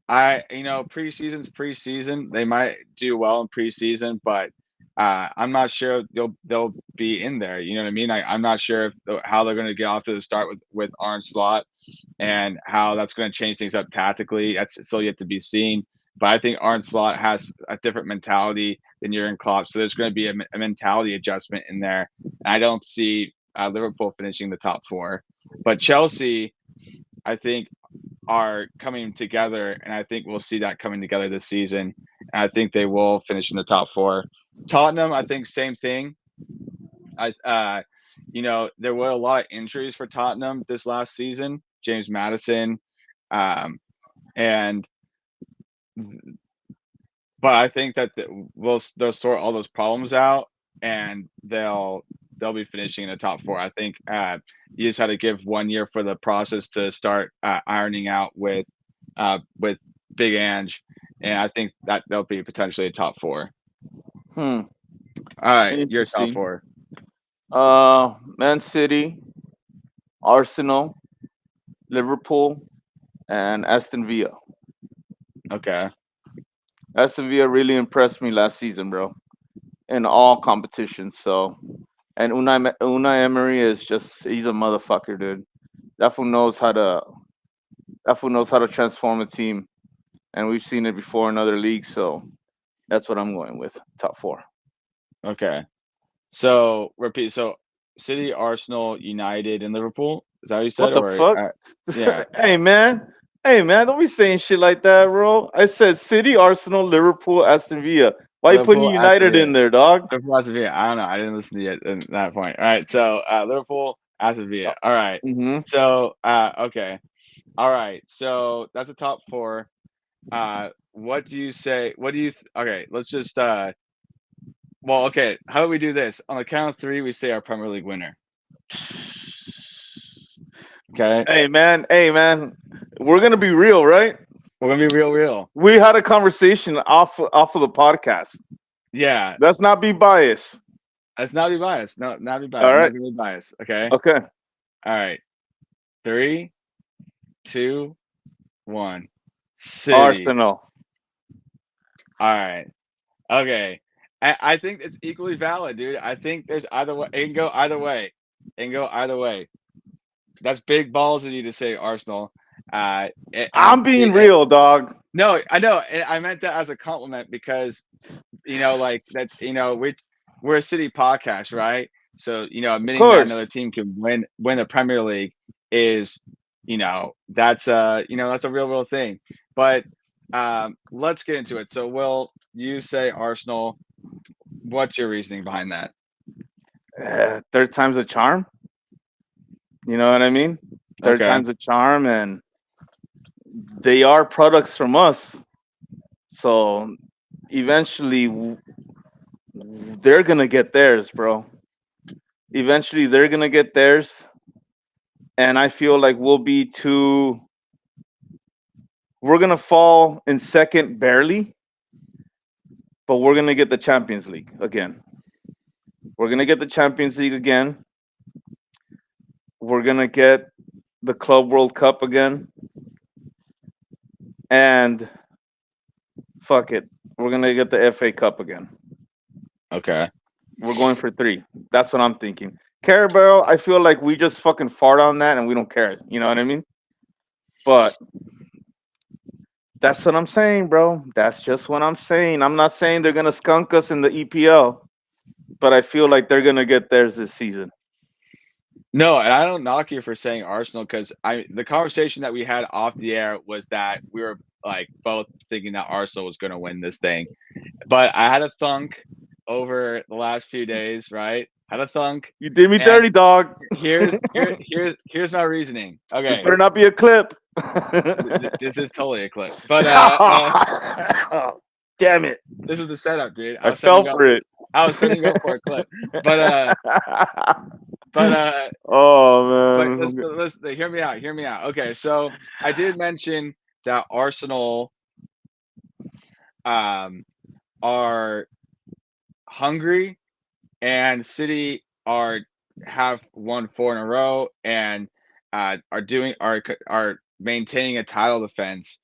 Preseason's preseason. They might do well in preseason, but I'm not sure they'll be in there. You know what I mean? I'm not sure if how they're going to get off to the start with Arne Slot and how that's going to change things up tactically. That's still yet to be seen. But I think Arne Slot has a different mentality than Jurgen Klopp, so there's going to be a mentality adjustment in there. And I don't see Liverpool finishing the top four, but Chelsea, I think, are coming together, and I think we'll see that coming together this season. And I think they will finish in the top four. Tottenham, I think, same thing. There were a lot of injuries for Tottenham this last season. James Madison, um, and but I think that they'll sort all those problems out, and they'll be finishing in the top four. I think you just had to give 1 year for the process to start ironing out with Big Ange, and I think that they'll be potentially a top four. Hmm. All right, your top Interesting. four. Man City, Arsenal, Liverpool, and Aston Villa. Okay, Aston Villa really impressed me last season, bro, in all competitions. So, and Unai Emery is he's a motherfucker, dude. That fool knows how to transform a team, and we've seen it before in other leagues. So that's what I'm going with. Top four. okay. So repeat. So City, Arsenal, United, and Liverpool. Is that what you What said? the Or fuck? yeah, Hey man, hey man, don't be saying shit like that, bro. I said City, Arsenal, Liverpool, Aston Villa. Why you putting Liverpool, Aston United Villa. in there, dog? Liverpool, Aston Villa. I don't know. I didn't listen to you at that point. All right. So Liverpool, Aston Villa. All right. Mm-hmm. So okay. All right. So that's a top four. What do you say? What do you? Okay. Let's just. Well, okay. How do we do this? On the count of three, we say our Premier League winner. Okay. Hey man, we're gonna be real, right? We're gonna be real, real. We had a conversation off of the podcast. Yeah. Let's not be biased. Let's not be biased. No, not be biased. All I'm not right. gonna be biased. Okay. Okay. All right. Three, two, one. City. Arsenal. All right. Okay. I think it's equally valid, dude. I think there's either way. It can go either way. It can go either way. That's big balls of you to say Arsenal. And I'm being real, dog. no, I know, and I meant that as a compliment because like that, we're a city podcast, right? So, Of admitting that another course. team can win the Premier League is, that's a real thing. But let's get into it. So, Will, you say Arsenal. What's your reasoning behind that? Third time's a charm. You know what I mean? Third Okay. time's a charm, and they are products from us. So eventually, they're gonna get theirs, bro. Eventually, they're gonna get theirs, and I feel like we'll be too. We're gonna fall in second barely, but we're gonna get the Champions League again. We're gonna get the Champions League again. We're gonna get the Club World Cup again, and fuck it, we're gonna get the FA Cup again. Okay. We're going for three. That's what I'm thinking. Carabao, I feel like we just fucking fart on that and we don't care. You know what I mean? But that's what I'm saying, bro. That's just what I'm saying. I'm not saying they're gonna skunk us in the EPL, but I feel like they're gonna get theirs this season. No, and I don't knock you for saying Arsenal because the conversation that we had off the air was that we were like both thinking that Arsenal was going to win this thing. But I had a thunk over the last few days, right? Had a thunk, You did me and dirty, dog. here's my reasoning. This Okay, better not be a clip. this is totally a clip, but Damn it. this is the setup, dude. I fell for it. I was setting you up for a clip, but but uh, Oh but man. let's hear me out. Hear me out. Okay, so I did mention that Arsenal um are hungry and City have won four in a row and are maintaining a title defense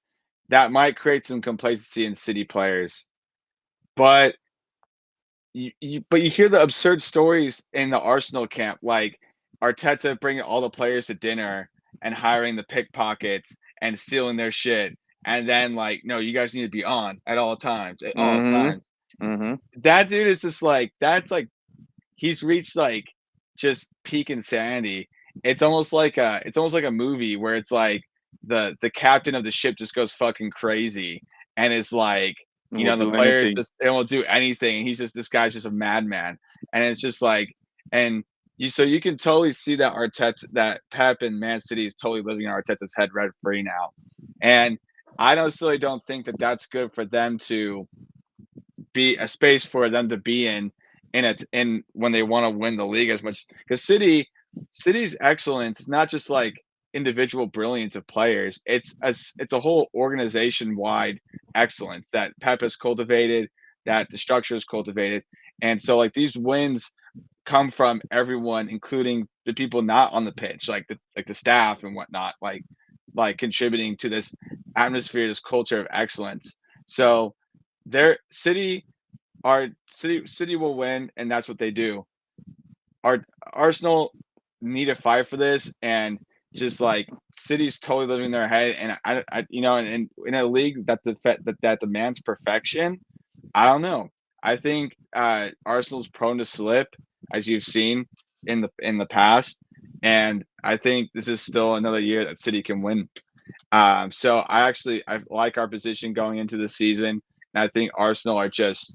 that might create some complacency in City players. But you hear the absurd stories in the Arsenal camp, like Arteta bringing all the players to dinner and hiring the pickpockets and stealing their shit, and then like, no, you guys need to be on at all Mhm. times. Mhm. That dude is just like that's like he's reached like just peak insanity. It's almost like a movie where it's like the captain of the ship just goes fucking crazy and is like, We'll the do players anything. just they won't do anything. He's just this guy's just a madman. And it's just like and you can totally see that Arteta that Pep and Man City is totally living in Arteta's head rent free now. And I necessarily don't think that that's good for them to be a space for them to be in it in when they want to win the league as much because City's excellence is not just like individual brilliance of players. It's a whole organization wide excellence that Pep has cultivated, that the structure is cultivated, and so like these wins come from everyone, including the people not on the pitch, like the staff and whatnot, like contributing to this atmosphere, this culture of excellence. So their city will win, and that's what they do. Our Arsenal need to fight for this, and just like City's totally living in their head, and and in a league that demands perfection, I don't know. I think Arsenal's prone to slip, as you've seen in the past, and I think this is still another year that City can win. So I like our position going into the season, and I think Arsenal are just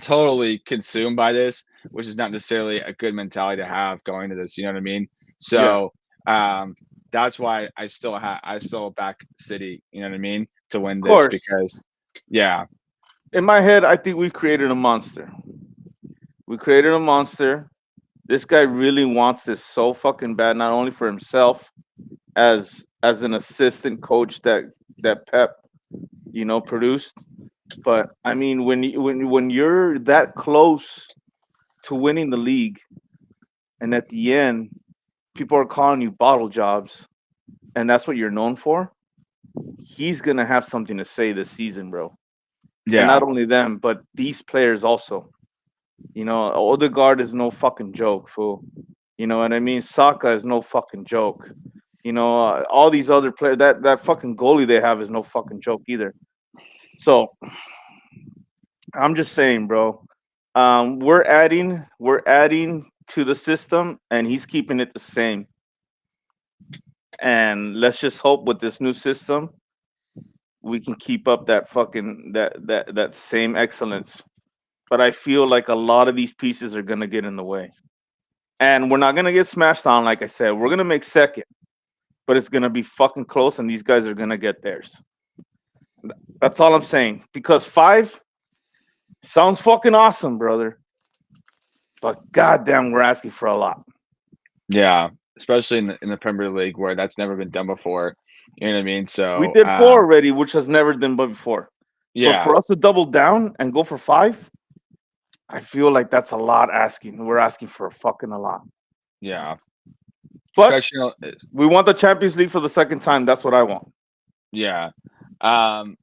totally consumed by this, which is not necessarily a good mentality to have going to this. You know what I mean? Yeah, So um, that's why I still back City. You know what I mean to of win this course. because yeah, In my head, I think we created a monster. We created a monster. This guy really wants this so fucking bad, not only for himself as an assistant coach that Pep, produced, but I mean when you're that close to winning the league, and at the end people are calling you bottle jobs, and that's what you're known for. He's gonna have something to say this season, bro. And yeah, not only them, but these players also. Odegaard is no fucking joke, fool. You know what I mean? Saka is no fucking joke. All these other players. That fucking goalie they have is no fucking joke either. So I'm just saying, bro. We're adding to the system, and he's keeping it the same. And let's just hope with this new system we can keep up that fucking that same excellence. But I feel like a lot of these pieces are gonna get in the way, and we're not gonna get smashed on. Like I said, we're gonna make second, but it's gonna be fucking close, and these guys are gonna get theirs. That's all I'm saying. Because five sounds fucking awesome, brother. But goddamn, we're asking for a lot. Yeah, especially in the Premier League where that's never been done before. You know what I mean? We So, did four already, which has never been done before. But yeah, for us to double down and go for five, I feel like that's a lot asking. We're asking for fucking a lot. yeah, But especially we want the Champions League for the second time. That's what I want. yeah. Um,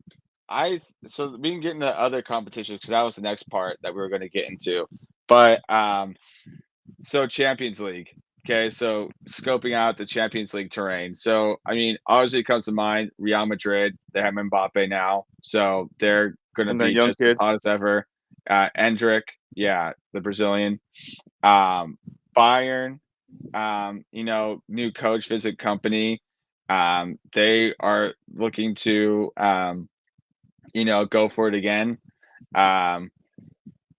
I so we can get into other competitions because that was the next part that we were going to get into. But so Champions League. Okay, so scoping out the Champions League terrain. So I mean, obviously it comes to mind Real Madrid. They have Mbappe now, so they're going to And that be young just as kid. hot as ever. Endrick, yeah, the Brazilian. Um, Bayern, new coach visit company. They are looking to go for it again. Um,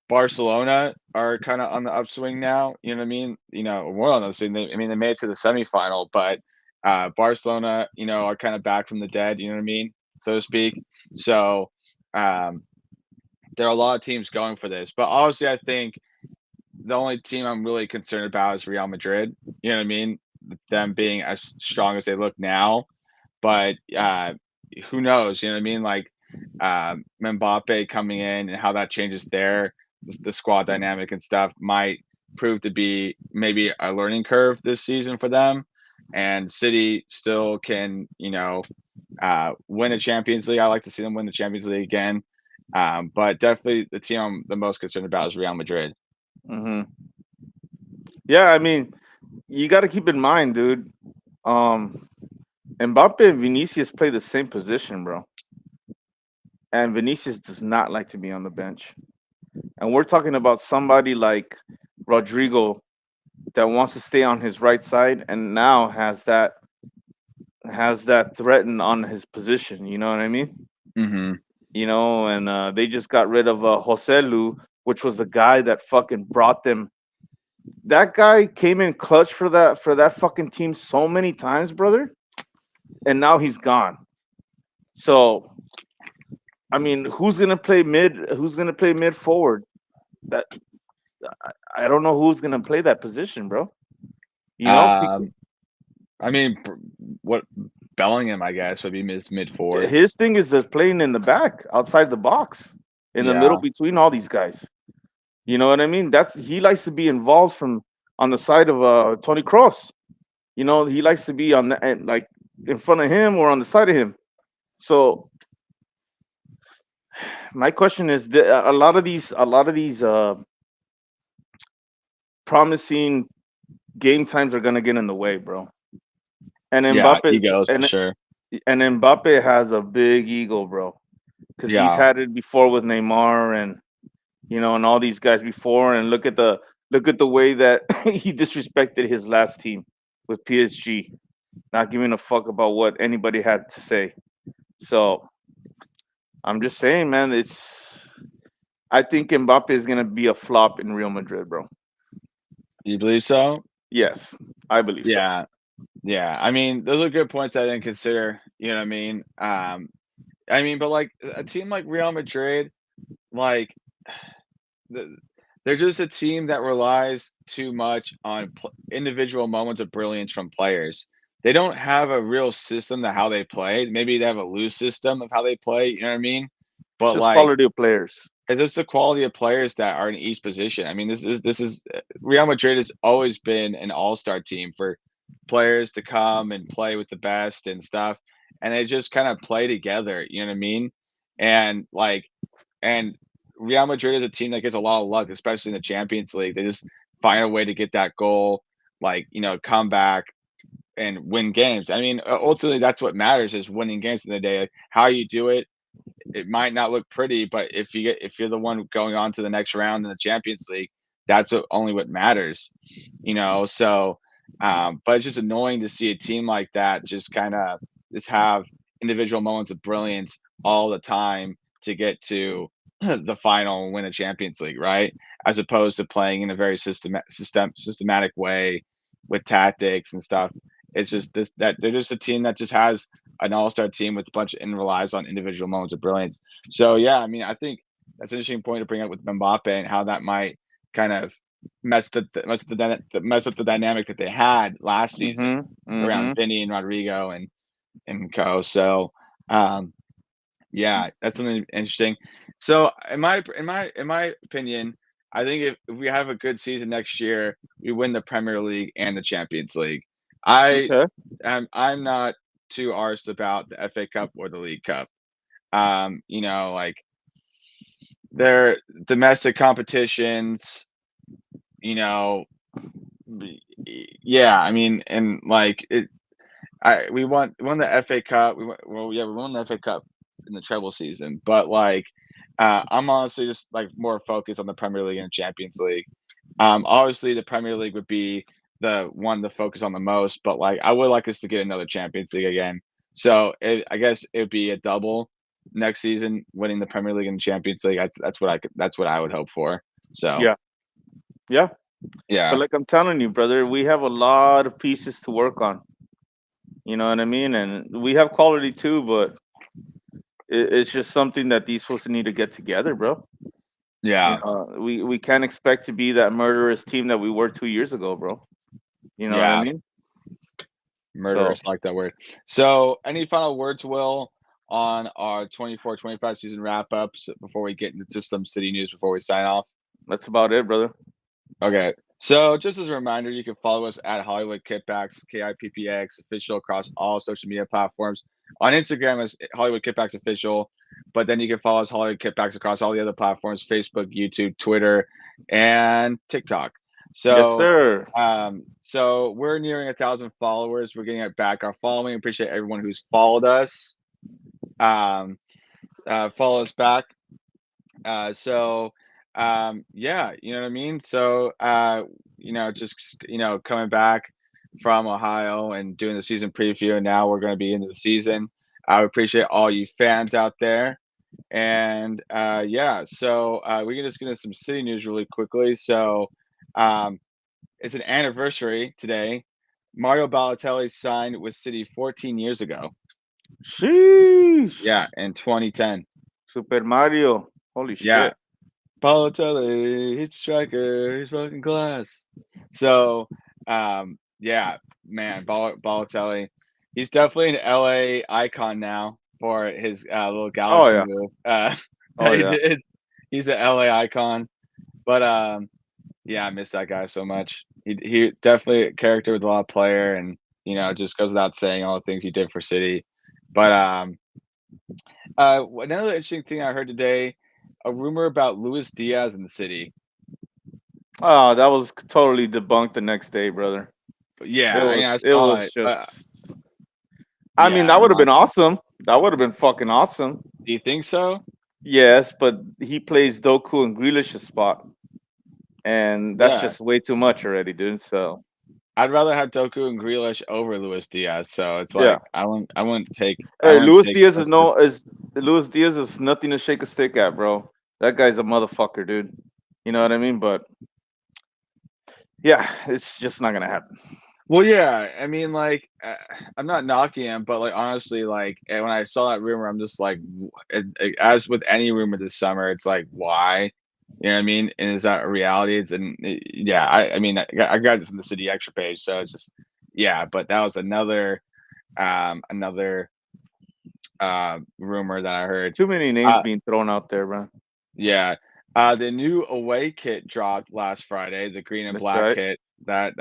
Barcelona are kind of on the upswing now. You know what I mean? Well, on the upswing. They made it to the semifinal, but Barcelona, are kind of back from the dead. You know what I mean, so to speak. So um, there are a lot of teams going for this, but honestly, I think the only team I'm really concerned about is Real Madrid. You know what I mean? Them being as strong as they look now, but who knows? You know what I mean? Like Mbappe coming in and how that changes the squad dynamic and stuff might prove to be maybe a learning curve this season for them. And City still can, win a Champions League. I like to see them win the Champions League again. But definitely the team I'm the most concerned about is Real Madrid. Hmm. Yeah, I mean, you got to keep in mind, dude. Um, Mbappe and Vinicius play the same position, bro. And Vinicius does not like to be on the bench. And we're talking about somebody like Rodrigo that wants to stay on his right side and now has that threatened on his position. You know what I mean? Hmm. And they just got rid of Jose Lu, which was the guy that fucking brought them. That guy came in clutch for that fucking team so many times, brother, and now he's gone. So I mean, who's gonna play mid? Who's gonna play mid forward? That I don't know who's gonna play that position, bro. You know, Um, I mean, what Bellingham, I guess, would be mid forward. his thing is just playing in the back, outside the box, in the middle Yeah. between all these guys. You know what I mean? That's he likes to be involved from on the side of Tony Cross. He likes to be on the like in front of him or on the side of him. So my question is, a lot of these promising game times are gonna get in the way, bro. And Yeah, Mbappe's egos for and sure. and Mbappe has a big ego, bro, because he's Yeah. had it before with Neymar and all these guys before. And look at the way that he disrespected his last team with PSG, not giving a fuck about what anybody had to say. So I'm just saying, man, I think Mbappe is gonna be a flop in Real Madrid, bro. You believe so? Yes, I believe so. Yeah. Yeah. I mean, those are good points I didn't consider. You know what I mean? But like a team like Real Madrid, like the, they're just a team that relies too much on individual moments of brilliance from players. They don't have a real system to how they play. Maybe they have a loose system of how they play. You know what I mean? It's But just like, quality of players. it's just the quality of players that are in each position. I mean, this is Real Madrid has always been an all-star team for players to come and play with the best and stuff, and they just kind of play together. You know what I mean? And like, and Real Madrid is a team that gets a lot of luck, especially in the Champions League. They just find a way to get that goal, like come back. and win games. I mean, ultimately, that's what matters is winning games in the day. Like, how you do it, it might not look pretty, but if you're the one going on to the next round in the Champions League, that's only what matters, you know. So, but it's just annoying to see a team like that just kind of just have individual moments of brilliance all the time to get to the final and win a Champions League, right? As opposed to playing in a very systematic way with tactics and stuff. It's just this that they're just a team that just has an all-star team with a bunch and relies on individual moments of brilliance. So yeah, I mean, I think that's an interesting point to bring up with Mbappe and how that might kind of mess up the dynamic that they had last season Mhm. around Mhm. Vinny and Rodrigo and co. So yeah, that's something interesting. So in my opinion, I think if we have a good season next year, we win the Premier League and the Champions League. I Okay. I'm not too arsed about the FA Cup or the League Cup. Like they're domestic competitions, you know, yeah, I mean, and like it we won the FA Cup. We won the FA Cup in the treble season, but like I'm honestly just like more focused on the Premier League and Champions League. Obviously the Premier League would be the one to focus on the most, but like I would like us to get another Champions League again. So I guess it would be a double next season, winning the Premier League and Champions League. That's what I would hope for. So Yeah. Yeah. But yeah, like I'm telling you, brother, we have a lot of pieces to work on. You know what I mean? And we have quality too, but it's just something that these folks need to get together, bro. You yeah, know, we can't expect to be that murderous team that we were 2 years ago, bro. You know what I yeah. mean? So Murderous, I like that word. So, any final words, Will, on our 24-25 season wrap ups before we get into some city news before we sign off? that's about it, brother. Okay. So, just as a reminder, you can follow us at Hollywood Kippax, KIPPX official across all social media platforms. On Instagram as Hollywood Kippax official, but then you can follow us Hollywood Kippax across all the other platforms: Facebook, YouTube, Twitter, and TikTok. Yes, So, sir. so we're nearing 1,000 followers. We're getting it back our following. Appreciate everyone who's followed us. Um, Follow us back. Yeah, you know what I mean? So, just, coming back from Ohio and doing the season preview, and now we're going to be into the season. I appreciate all you fans out there. And yeah, so we can just get into some city news really quickly. So, um, it's an anniversary today. Mario Balotelli signed with City 14 years ago. Sheesh. Yeah, in 2010. Super Mario. Holy Yeah, shit. Balotelli, he's a striker, he's fucking class. So, yeah, man, Balotelli, he's definitely an LA icon now for his little Oh galaxy yeah. move Oh that he yeah. did. He's an LA icon, but yeah, I miss that guy so much. He definitely a character with a lot of player, and it just goes without saying all the things he did for City. But another interesting thing I heard today, a rumor about Luis Diaz in the City. Oh, that was totally debunked the next day, brother. But It yeah, I mean, I was it saw was it, but just I mean, yeah, that I would mean, have been awesome. That would have been fucking awesome. do you think so? Yes, but he plays Doku and Grealish's spot, and that's Yeah, just way too much already, dude. So I'd rather have Doku and Grealish over Luis Diaz. So it's yeah. like I Hey, wouldn't take those two. Luis Diaz is nothing to shake a stick at, bro. That guy's a motherfucker, dude. You know what I mean? But yeah, it's just not gonna happen. Well, yeah, I mean, like, I'm not knocking him, but like honestly, like when I saw that rumor, I'm just like, as with any rumor this summer, it's like, why? You know what I mean? And is that a reality? Yeah. I mean, I got this from the City Extra page, so it's just, yeah. But that was another rumor that I heard. Too many names Uh, being thrown out there, bro. yeah. The new away kit dropped last Friday, the green and That's black right. kit. That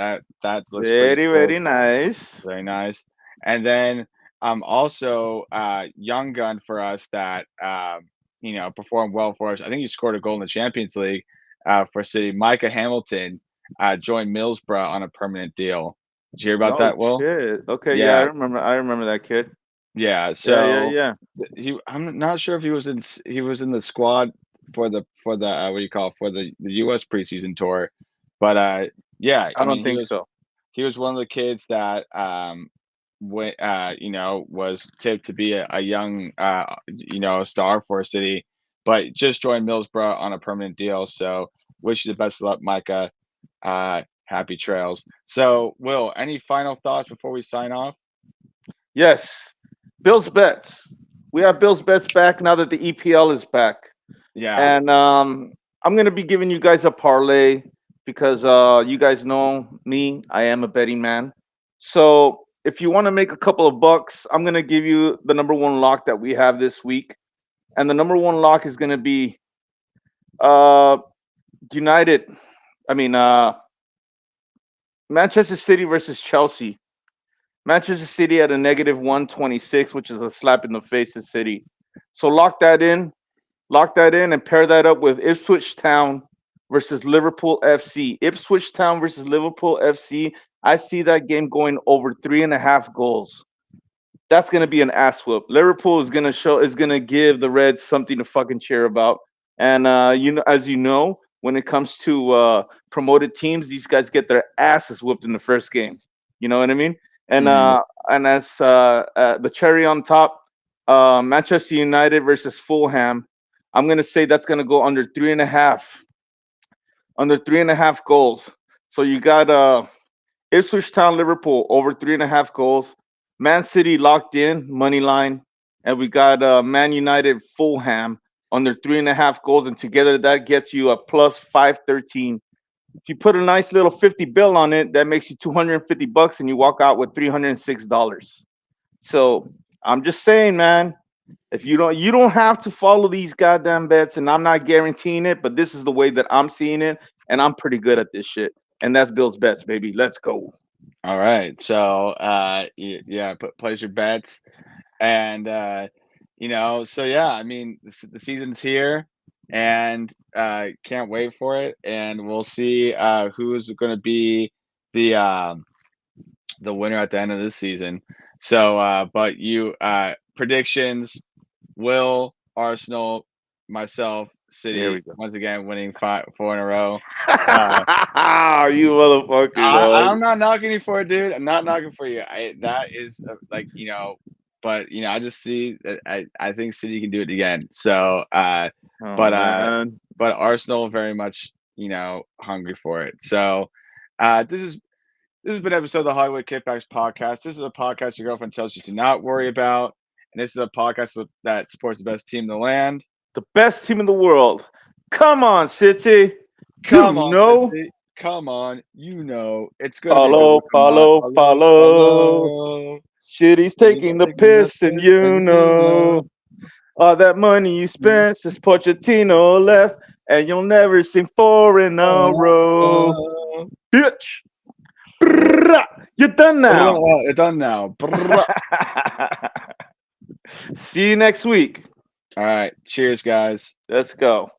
looks pretty Very, cool. very nice. Very nice. And then also young gun for us that performed well for us. I think he scored a goal in the Champions League for City. Micah Hamilton joined Middlesbrough on a permanent deal. Did you hear about No that, Will? shit. Okay, yeah, I Yeah, remember. I remember that kid. yeah. Yeah, yeah, So yeah. he, I'm not sure if he was in the squad for the what do you call it, for the U.S. preseason tour, but yeah, I I don't mean think so. he was one of the kids that you know, was tipped to be a young you know, star for a city, but just joined Millsborough on a permanent deal. So wish you the best of luck, Micah. Happy trails. So, Will, any final thoughts before we sign off? Yes. Bills bets. We have Bills bets back now that the EPL is back. Yeah. And I'm gonna be giving you guys a parlay because you guys know me. I am a betting man. So if you want to make a couple of bucks, I'm gonna give you the number one lock that we have this week, and the number one lock is gonna be uh, United. I mean Manchester City versus Chelsea. Manchester City at a negative 126, which is a slap in the face to City. So lock that in, and pair that up with Ipswich Town versus Liverpool FC. Ipswich Town versus Liverpool FC. I see that game going over 3.5 goals. That's gonna be an ass whoop. Liverpool is gonna give the Reds something to fucking cheer about. And you know, as you know, when it comes to promoted teams, these guys get their asses whooped in the first game. You know what I mean? And Hmm. as the cherry on top, Manchester United versus Fulham. I'm gonna say that's gonna go under 3.5 goals. So you got Ipswich Town, Liverpool over 3.5 goals. Man City locked in money line, and we got Man United, Fulham under 3.5 goals, and together that gets you a plus 513. If you put a nice little 50 bill on it, that makes you $250, and you walk out with $306. So I'm just saying, man, if you don't have to follow these goddamn bets, and I'm not guaranteeing it, but this is the way that I'm seeing it, and I'm pretty good at this shit. And that's Bill's bets, baby. Let's go. All right. So, yeah, place your bets, and you know, so yeah, I mean, the season's here, and can't wait for it, and we'll see who's going to be the the winner at the end of this season. So, but you predictions: Will, Arsenal, myself, There we City, go. once again winning four in a row. Uh, You motherfucker, I'm dog. not knocking you for it, dude. I'm not knocking for you. I that is like, you know, but you know, I just see that I think City can do it again. So, Oh but man. but Arsenal very much, you know, hungry for it. So, this is this has been an episode of the Hollywood Kippax podcast. This is a podcast your girlfriend tells you to not worry about, and this is a podcast that supports the best team in the land. The best team in the world. Come on, City. You Come on, know. City. Come on. You know it's gonna be a good Paulo, one. Come on. Paulo, Hello, Paulo. hello. City's He's taking the taking the piss, and piss, you and you know. know. All that money you spent since Pochettino left, and you'll never sing four in a row. Bitch. Brrrah. You're done now. It's done now. Brrrah. See you next week. All right. Cheers, guys. Let's go.